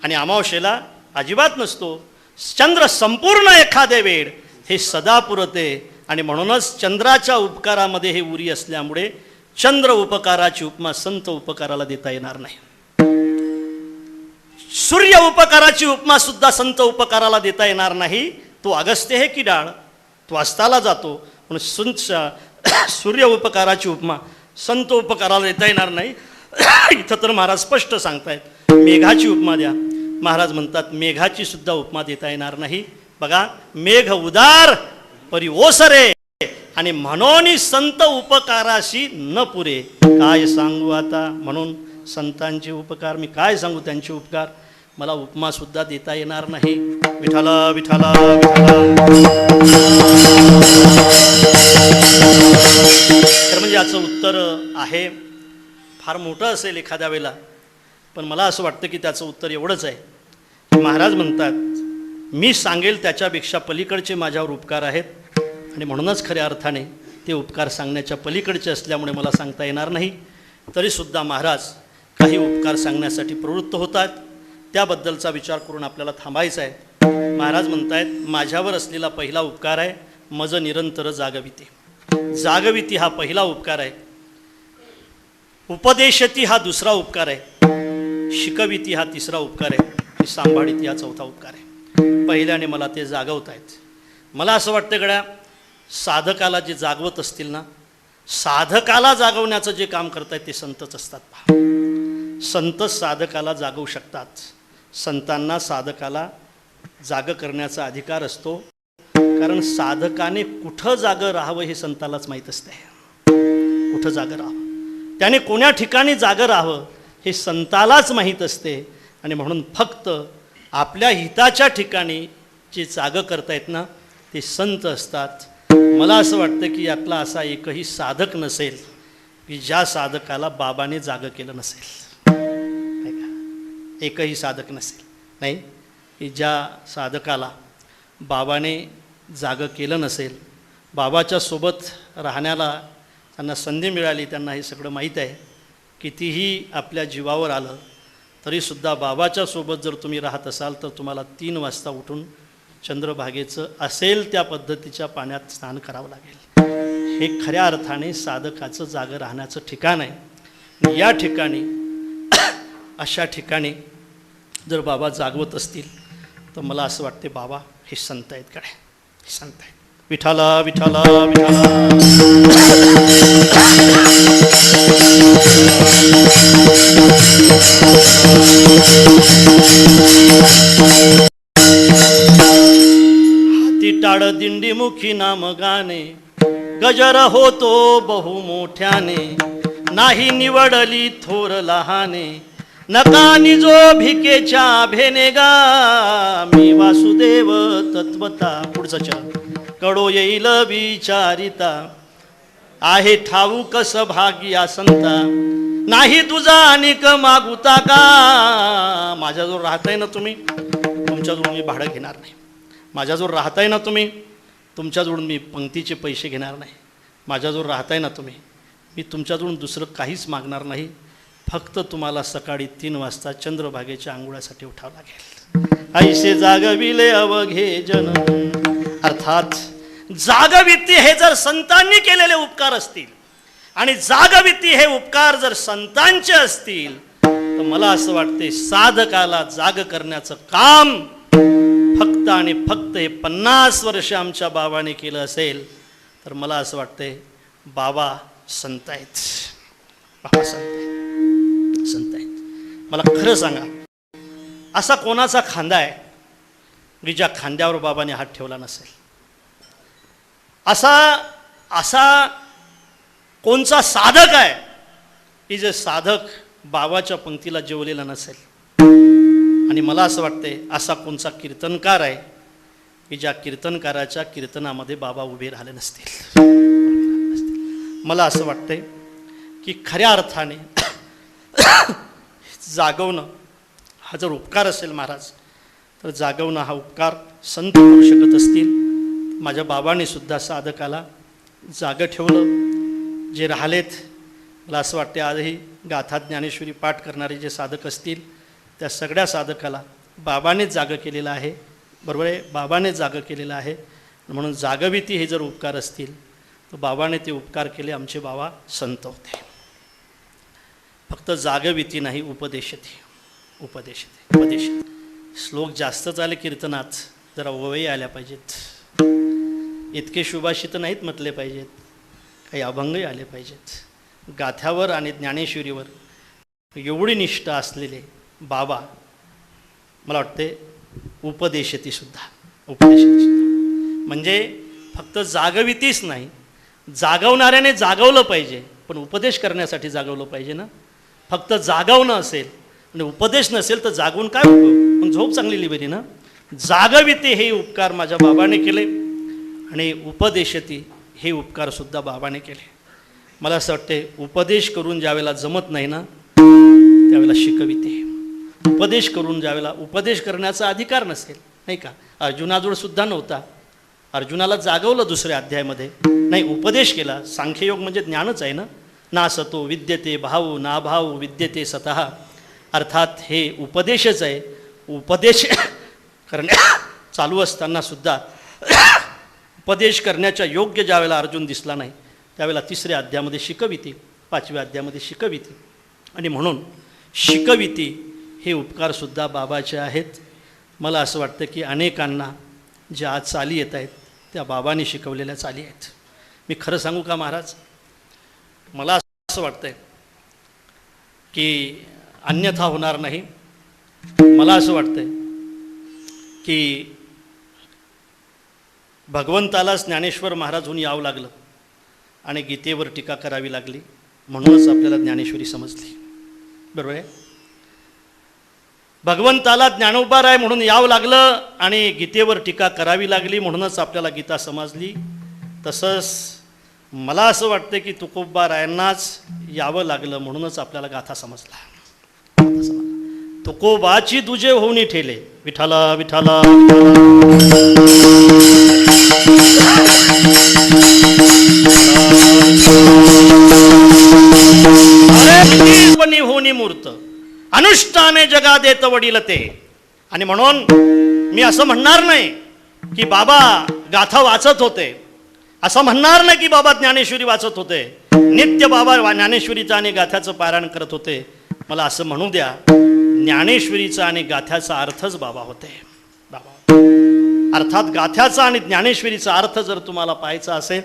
आणि अमावस्येला अजिबात नसतो. चंद्र संपूर्ण एखादे वेळ हे सदा पुरते आणि म्हणूनच चंद्राच्या उपकारामध्ये हे उरी असल्यामुळे चंद्र उपकाराची उपमा संत उपकाराला देता येणार नाही. सूर्य उपकाराची उपमा सुद्धा संत उपकाराला देता येणार नाही. तो अगस्त्य हे की डाळ, तो अस्ताला जातो. म्हणून सूर्य उपकाराची उपमा संत उपकाराला देता येणार नाही. इथं तर महाराज स्पष्ट सांगतायत मेघाची उपमा द्या. महाराज म्हणतात मेघाची सुद्धा उपमा देता येणार नाही. बघा, मेघ उदार परी ओसरे आणि म्हणून संत उपकाराशी न पुरे. काय सांगू आता. म्हणून संतांचे उपकार मी काय सांगू, त्यांचे उपकार मला उपमा सुद्धा देता येणार नाही. विठाला विठाला विठाला. तर म्हणजे याचं उत्तर आहे फार मोठं असेल एखाद्या वेळेला, पण मला असं वाटतं की त्याचं उत्तर एवढंच आहे की महाराज म्हणतात मी सांगेल त्याच्यापेक्षा पलीकडचे माझ्यावर उपकार आहेत आणि म्हणूनच खऱ्या अर्थाने ते उपकार सांगण्याच्या पलीकडचे असल्यामुळे मला सांगता येणार नाही. तरीसुद्धा महाराज काही उपकार सांगण्यासाठी प्रवृत्त होतात. त्याबद्दलचा विचार करून आपल्याला थांबायचं आहे. महाराज म्हणतायत माझ्यावर असलेला पहिला उपकार आहे मज निरंतर जागविती. जागविती हा पहिला उपकार आहे. उपदेशती हा दुसरा उपकार आहे. शिकविती हा तिसरा उपकार आहे. आणि सांभाळिती हा चौथा उपकार आहे. पहिल्याने मला ते जागवतायत. मला असं वाटतं गड्या साधकाला जे जागवत असतील ना, साधकाला जागवण्याचं जे काम करतायत ते संतच असतात. पहा, संत साधकाला जागवू शकतात. संतांना साधकाला जाग करण्याचा अधिकार असतो. कारण साधकाने कुठं जागं राहावं हे संतालाच माहीत असते. कुठं जागं राहावं, त्याने कोण्या ठिकाणी जागं राहावं हे संतालाच माहीत असते. आणि म्हणून फक्त आपल्या हिताच्या ठिकाणी जे जागं करतायत ना ते संत असतात. मला असं वाटतं की यातला असा एकही साधक नसेल की ज्या साधकाला बाबाने जागं केलं नसेल. एकही साधक नसेल नाही की ज्या साधकाला बाबाने जागं केलं नसेल. बाबाच्या सोबत राहण्याला त्यांना संधी मिळाली. त्यांना हे सगळं माहीत आहे. कितीही आपल्या जीवावर आलं तरीसुद्धा बाबाच्या सोबत जर तुम्ही राहत असाल तर तुम्हाला 3 वाजता उठून चंद्रभागेचं असेल त्या पद्धतीच्या पाण्यात स्नान करावं लागेल. हे खऱ्या अर्थाने साधकाचं जागं राहण्याचं ठिकाण आहे. या ठिकाणी अशा ठिकाणी जर बाबा जागवत असतील तर मला असं वाटते बाबा हे संत आहेत. काय हे संत आहेत. विठाला विठाला विठाला. हाती टाळ दिंडीमुखी नाम गाणे गजर होतो बहु मोठ्याने. नाही निवडली थोर लहाने नका निजो भिकेच्या भेनेगा. मी वासुदेव तत्वता. पुढचं चरण. कडो येईल विचारिता आहे ठाऊक भाग्या संता. नाही तुझा अनिक मागुता का. माझ्याजवळ राहताय ना तुम्ही, तुमच्याजवळ मी भाडं घेणार नाही. माझ्याजवळ राहताय ना तुम्ही, तुमच्याजवळून मी पंक्तीचे पैसे घेणार नाही. माझ्याजवळ राहताय ना तुम्ही, मी तुमच्याजवळून दुसरं काहीच मागणार नाही. फक्त तुम्हाला सकाळी 3 वाजता चंद्रभागेच्या आंघोळ्यासाठी उठावं लागेल. ऐसे जागविले अवघे जन. अर्थात जागविती हे जर संतांनी केलेले उपकार असतील आणि जागविती हे उपकार जर संतांचे असतील तर मला असं वाटते साधकाला जाग करण्याचं काम फक्त आणि फक्त हे 50 वर्ष आमच्या बाबाने केलं असेल तर मला असं वाटते बाबा संत आहेत. बाबा संत आहेत. संत आहेत. मला खरं सांगा असा कोणाचा खांदा आहे की ज्या खांद्यावर बाबाने हात ठेवला नसेल. असा कोणचा साधक आहे की जे साधक बाबाच्या पंक्तीला जेवलेला नसेल. आणि मला असं वाटते असा कोणचा कीर्तनकार आहे की ज्या कीर्तनकाराच्या कीर्तनामध्ये बाबा उभे राहिले नसतील. मला असं वाटते की खऱ्या अर्थाने जागवणं हा जर उपकार असेल महाराज, तर जागवणं हा उपकार संत करू शकत असतील. माझ्या बाबांनी सुद्धा साधकाला जागं ठेवलं. जे राहिलेत, मला असं वाटते आजही गाथा ज्ञानेश्वरी पाठ करणारे जे साधक असतील, त्या सगळ्या साधकाला बाबानेच जागं केलेलं आहे. बरोबर आहे, बाबानेच जागं केलेलं आहे. म्हणून जागविती हे जर उपकार असतील, तर बाबाने ते उपकार केले. आमचे बाबा संत होते. फक्त जागविती नाही, उपदेशती. श्लोक जास्त चाले कीर्तनात, जरा ओवही आल्या पाहिजेत. इतके शुभाषित नाहीत म्हटले पाहिजेत, काही अभंगही आले पाहिजेत. गाथ्यावर आणि ज्ञानेश्वरीवर एवढी निष्ठा असलेले बाबा, मला वाटते उपदेशती सुद्धा. म्हणजे फक्त जागवितीच नाही, जागवणाऱ्याने जागवलं पाहिजे, पण उपदेश करण्यासाठी जागवलं पाहिजे ना. फक्त जागवणं असेल आणि उपदेश नसेल तर जागवून काय उपयोग? मग झोप चांगली लिहिली ना. जागविते हे उपकार माझ्या बाबाने केले आणि उपदेशती हे उपकारसुद्धा बाबाने केले. मला असं वाटते उपदेश करून ज्यावेळेला जमत नाही ना, त्यावेळेला शिकविते. उपदेश करून ज्यावेळेला उपदेश करण्याचा अधिकार नसेल, नाही का, अर्जुनाजवळ सुद्धा नव्हता. अर्जुनाला जागवलं दुसऱ्या अध्यायामध्ये, नाही उपदेश केला. सांख्ययोग म्हणजे ज्ञानच आहे ना. ना सतो विद्यते भाऊ ना भाऊ विद्यते सतः. अर्थात हे उपदेशच आहे. उपदेश करण्या चालू असताना सुद्धा उपदेश करण्याच्या योग्य ज्यावेळेला अर्जुन दिसला नाही, त्यावेळेला तिसऱ्या अध्यायामध्ये शिकविती, पाचव्या अध्यायामध्ये शिकविती. आणि म्हणून शिकविती हे उपकारसुद्धा बाबाचे आहेत. मला असं वाटतं की अनेकांना ज्या आज चाली येत आहेत, त्या बाबांनी शिकवलेल्या चाली आहेत. मी खरं सांगू का महाराज, मला असं वाटतं आहे की अन्यथा होणार नाही. मला असं वाटतं आहे की भगवंतालाच ज्ञानेश्वर महाराजहून यावं लागलं आणि गीतेवर टीका करावी लागली, म्हणूनच आपल्याला ज्ञानेश्वरी समजली. बरोबर आहे. भगवंताला ज्ञानोबाराय म्हणून यावं लागलं आणि गीतेवर टीका करावी लागली, म्हणूनच आपल्याला गीता समजली. तसंच मला असं वाटतं की तुकोबारायांनाच यावं लागलं, म्हणूनच आपल्याला गाथा समजला. तुकोबाची दुजे होऊन ठेले, विठाला विठाला पण होनी मूर्त अनुष्ठाने जगा देत वडील ते. आणि म्हणून मी असं म्हणणार नाही की बाबा गाथा वाचत होते, असं म्हणणार नाही की बाबा ज्ञानेश्वरी वाचत होते. नित्य बाबा ज्ञानेश्वरीचं आणि गाथ्याचं पारायण करत होते. मला असं म्हणू द्या, ज्ञानेश्वरीचा आणि गाथ्याचा अर्थच बाबा होते. बाबा अर्थात गाथ्याचा आणि ज्ञानेश्वरीचा अर्थ जर तुम्हाला पाहायचा असेल,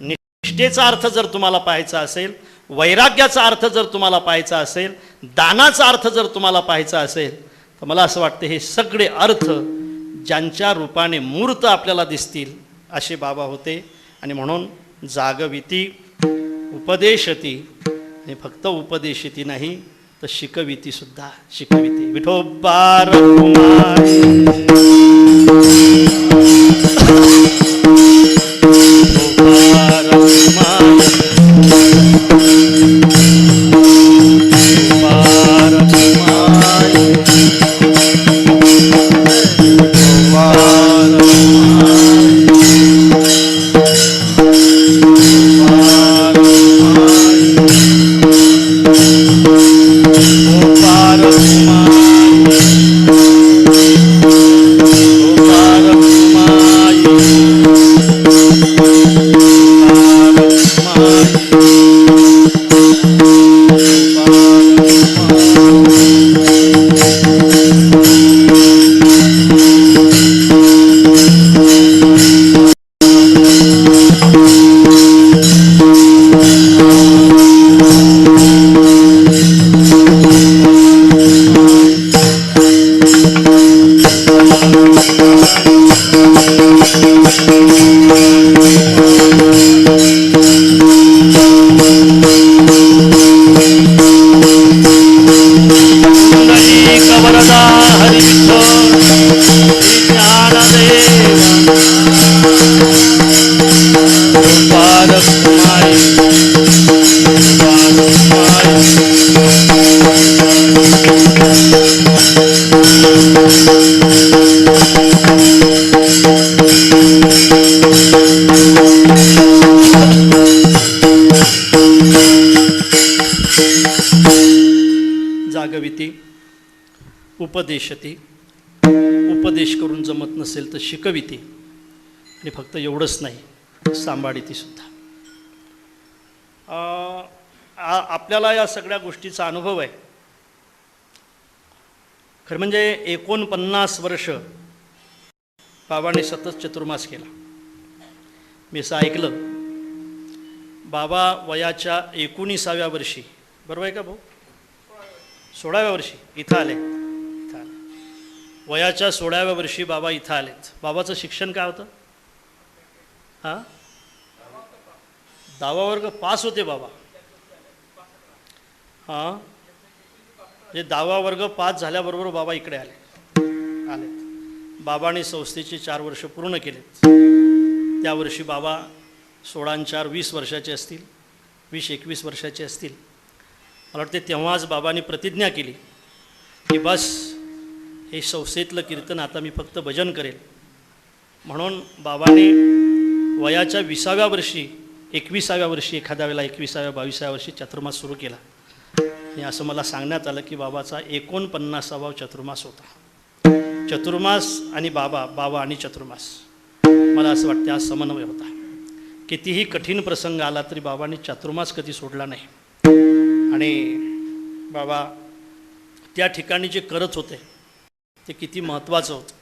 निष्ठेचा अर्थ जर तुम्हाला पाहायचा असेल, वैराग्याचा अर्थ जर तुम्हाला पाहायचा असेल, दानाचा अर्थ जर तुम्हाला पाहायचा असेल, तर मला असं वाटतं हे सगळे अर्थ ज्यांच्या रूपाने मूर्त आपल्याला दिसतील असे बाबा होते. आणि म्हणून जागविती, उपदेशती, आणि फक्त उपदेशती नाही तर शिकविती सुद्धा. शिकविती विठोबा रघुमाई Bye. जागविती उपदेशती, उपदेश करून जमत नसेल तर शिकविती, आणि फक्त एवढंच नाही सांभाळीती सुद्धा. आपल्याला या सगळ्या गोष्टीचा अनुभव आहे. खरं म्हणजे 49 वर्ष बाबांनी सतत चतुर्मास केला. मी असं ऐकलं, बाबा वयाच्या 19व्या वर्षी, बरोबर आहे का भाऊ, 16व्या वर्षी इथं आले. वयाच्या 16व्या वर्षी बाबा इथं आलेत. बाबाचं शिक्षण काय होतं? हां, 10वा वर्ग पास होते बाबा. हां, म्हणजे 10वा वर्ग पास झाल्याबरोबर बाबा इकडे आलेत. बाबांनी संस्थेची 4 वर्ष पूर्ण केलेत. त्या वर्षी बाबा 16 आणि 4 20 वर्षाचे असतील, 20-21 वर्षाचे असतील. मला वाटते तेव्हाच बाबांनी प्रतिज्ञा केली की बस हे संस्थेतलं कीर्तन आता मी फक्त भजन करेल. म्हणून बाबांनी वयाच्या 20व्या वर्षी, 21व्या वर्षी, एखाद्या वेळेला 21व्या 22व्या वर्षी चातुर्मास सुरू केला. आणि असं मला सांगण्यात आलं की बाबाचा 49वा चातुर्मास होता. चतुर्मास आणि बाबा आणि चतुर्मास, मला असं वाटतं आज समन्वय होता. कितीही कठीण प्रसंग आला तरी बाबांनी चातुर्मास कधी सोडला नाही. आणि बाबा त्या ठिकाणी जे करत होते ते किती महत्त्वाचं होतं.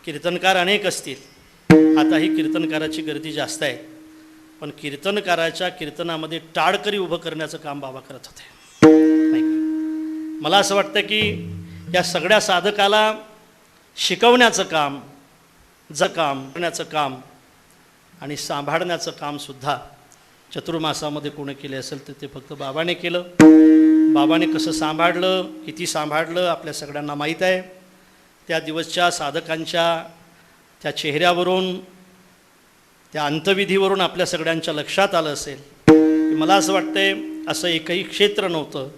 कीर्तनकार अनेक असतील, आताही कीर्तनकाराची गर्दी जास्त आहे, पण कीर्तनकाराच्या कीर्तनामध्ये टाळकरी उभं करण्याचं काम बाबा करत होते. नाही का? मला असं वाटतं की या सगळ्या साधकाला शिकवण्याचं काम, करण्याचं काम आणि सांभाळण्याचं कामसुद्धा चतुर्मासामध्ये कोणी केले असेल तर ते फक्त बाबाने केलं. बाबाने कसं सांभाळलं, किती सांभाळलं आपल्या सगळ्यांना माहीत आहे. त्या दिवसच्या साधकांच्या त्या चेहऱ्यावरून, त्या अंतविधीवरून आपल्या सगळ्यांच्या लक्षात आलं असेल की मला असं वाटतंय असं एकही क्षेत्र नव्हतं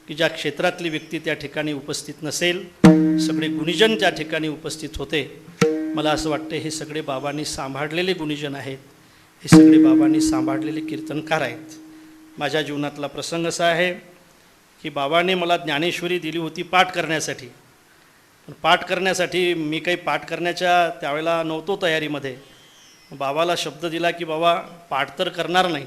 की ज्या क्षेत्रातली व्यक्ती त्या ठिकाणी उपस्थित नसेल. सगळे गुणीजन त्या ठिकाणी उपस्थित होते. मला असं वाटतं हे सगळे बाबांनी सांभाळलेले गुणीजन आहेत, हे सगळे बाबांनी सांभाळलेले कीर्तनकार आहेत. माझ्या जीवनातला प्रसंग असा आहे की बाबाने मला ज्ञानेश्वरी दिली होती पाठ करण्यासाठी. पण पाठ करण्यासाठी मी काही पाठ करण्याच्या त्यावेळेला नव्हतो तयारीमध्ये. बाबाला शब्द दिला की बाबा पाठ तर करणार नाही,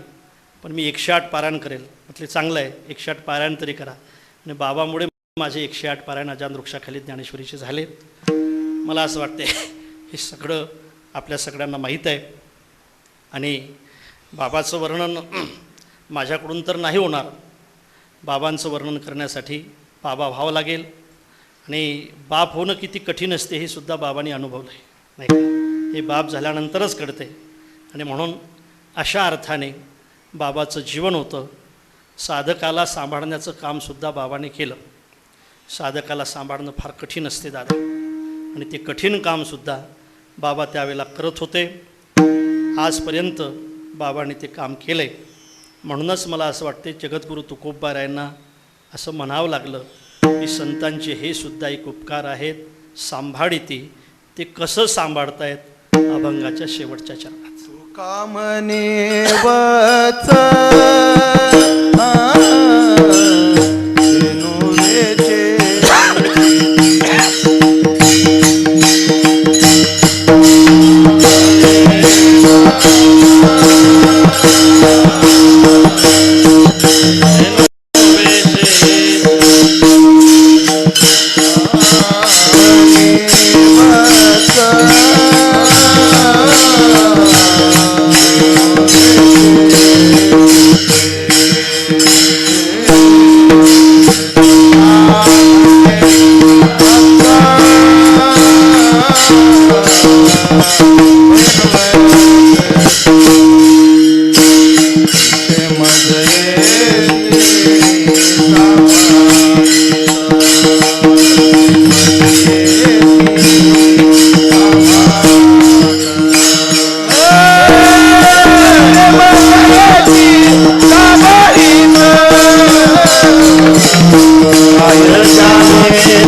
पण मी 108 पारायण करेल. म्हटले चांगलं आहे, 108 पारायण तरी करा. आणि बाबामुळे माझे 108 पारायण अजान वृक्षाखाली ज्ञानेश्वरीचे झाले. मला असं वाटते हे सगळं आपल्या सगळ्यांना माहीत आहे. आणि बाबाचं वर्णन माझ्याकडून तर नाही होणार. बाबांचं वर्णन करण्यासाठी बाबा व्हावं लागेल. आणि बाप होणं किती कठीण असते हे सुद्धा बाबांनी अनुभवलं आहे. नाही का? हे बाप झाल्यानंतरच कळते. आणि म्हणून अशा अर्थाने बाबाचं जीवन होतं. साधकाला सांभाळण्याचं कामसुद्धा बाबाने केलं. साधकाला सांभाळणं फार कठीण असते दादा, आणि ते कठीण कामसुद्धा बाबा त्यावेळेला करत होते. आजपर्यंत बाबाने ते काम केलं आहे. म्हणूनच मला असं वाटते जगद्गुरू तुकोबारायांना असं म्हणावं लागलं की संतांचे हे सुद्धा एक उपकार आहेत, सांभाळीती. ते कसं सांभाळतायत अभंगाच्या शेवटच्या चरणात. कामने वच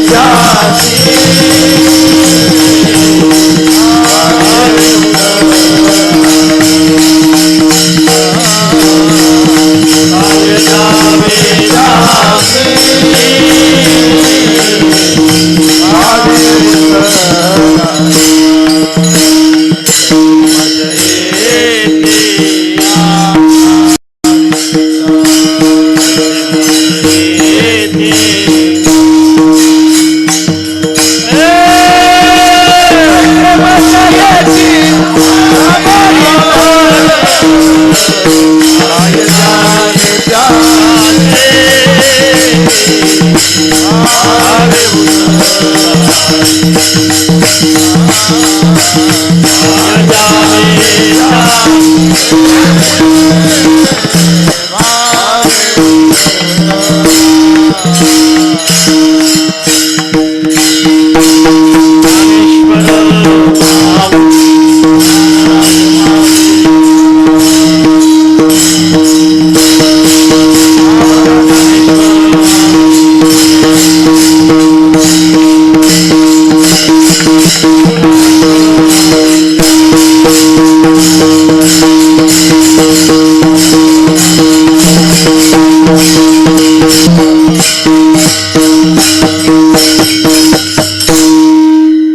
जाने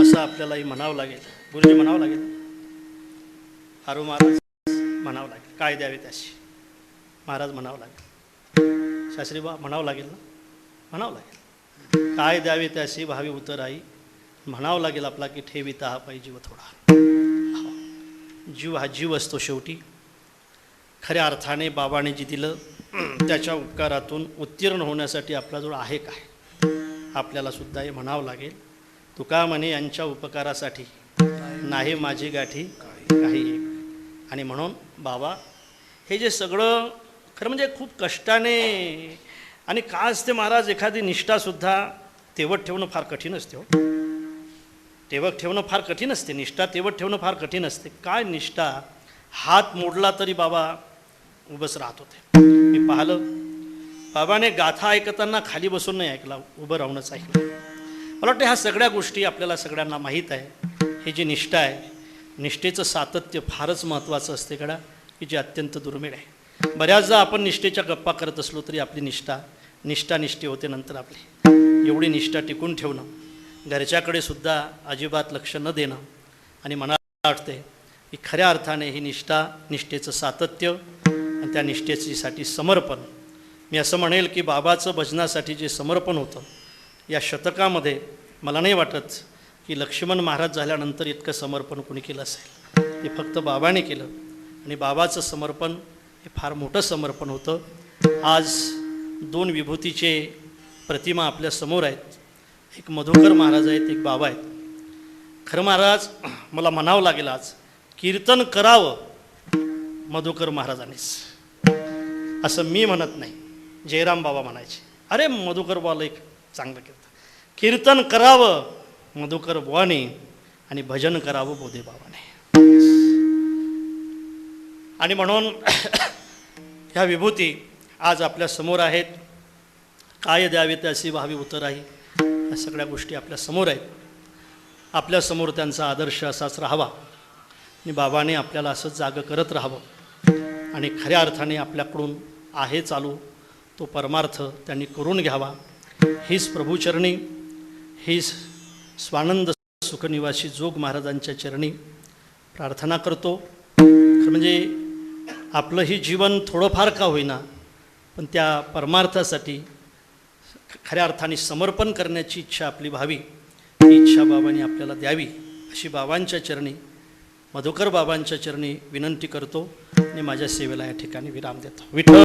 असं आपल्यालाही म्हणावं लागेल, गुरुजी म्हणावं लागेल, हारू महाराज म्हणावं लागेल, काय द्यावे त्याशी महाराज म्हणावं लागेल, शास्त्रीबा म्हणावं लागेल ना, म्हणावं लागेल, काय द्यावे त्याशी भावी उतराई, म्हणावं लागेल आपला की ठेविता हा पाहिजे जीव थोडा. जीव हा जीव असतो शेवटी. खऱ्या अर्थाने बाबाने जी दिलं त्याच्या उपकारातून उत्तीर्ण होण्यासाठी आपल्याजवळ आहे काय, आपल्याला सुद्धा हे म्हणावं लागेल. तुका म्हणे यांच्या उपकारासाठी नाही माझी गाठी काही एक. आणि म्हणून बाबा हे जे सगळं खरं म्हणजे खूप कष्टाने, आणि का असते महाराज, एखादी निष्ठासुद्धा तेवत ठेवणं फार कठीण असते हो. तेवत ठेवणं फार कठीण असते, निष्ठा तेवत ठेवणं फार कठीण असते. काय निष्ठा, हात मोडला तरी बाबा उभंच राहत होते. मी पाहिलं बाबाने गाथा ऐकताना खाली बसून नाही ऐकला, उभं राहूनच ऐकलं. मला वाटतं ह्या सगळ्या गोष्टी आपल्याला सगळ्यांना माहीत आहे. ही जी निष्ठा आहे, निष्ठेचं सातत्य फारच महत्त्वाचं असते कडा, की जे अत्यंत दुर्मिळ आहे. बऱ्याचदा आपण निष्ठेच्या गप्पा करत असलो तरी आपली निष्ठा होते नंतर आपली. एवढी निष्ठा टिकून ठेवणं, घरच्याकडे सुद्धा अजिबात लक्ष न देणं, आणि मला वाटते की खऱ्या अर्थाने ही निष्ठेचं सातत्य आणि त्या निष्ठेसाठी समर्पण. मी असं म्हणेल की बाबाचं भजनासाठी जे समर्पण होतं या शतकामध्ये, मला नाही वाटत की लक्ष्मण महाराज झाल्यानंतर इतकं समर्पण कोणी केलं असेल. ते फक्त बाबाने केलं, आणि बाबाचं समर्पण हे फार मोठं समर्पण होतं. आज दोन विभूतीचे प्रतिमा आपल्या समोर आहेत. एक मधुकर महाराज आहेत, एक बाबा आहेत. खरं महाराज मला म्हणावं लागेल, आज कीर्तन करावं मधुकर महाराजांनीच, असं मी म्हणत नाही. जयराम बाबा म्हणायचे, अरे मधुकर बुवाला एक चांगलं कीर्तन करावं मधुकर बुवाने, आणि भजन करावं बोधे बाबाने. आणि म्हणून ह्या विभूती आज आपल्या समोर आहेत. काय द्यावे त्याची भावी उतराई, या सगळ्या गोष्टी आपल्या समोर आहेत. आपल्यासमोर त्यांचा आदर्श असाच राहावा, आणि बाबाने आपल्याला असंच जागं करत राहावं. आणि खऱ्या अर्थाने आपल्याकडून आहे चालू तो परमार्थ त्यांनी करून घ्यावा. हीच प्रभूचरणी, हीच स्वानंद सुखनिवासी जोग महाराजांच्या चरणी प्रार्थना करतो. म्हणजे आपलंही जीवन थोडंफार का होईना, पण त्या परमार्थासाठी खऱ्या अर्थाने समर्पण करण्याची इच्छा आपली व्हावी, ही इच्छा बाबांनी आपल्याला द्यावी, अशी बाबांच्या चरणी, मधुकर बाबांच्या चरणी विनंती करतो, आणि माझ्या सेवेला या ठिकाणी विराम देतो. विठ्ठल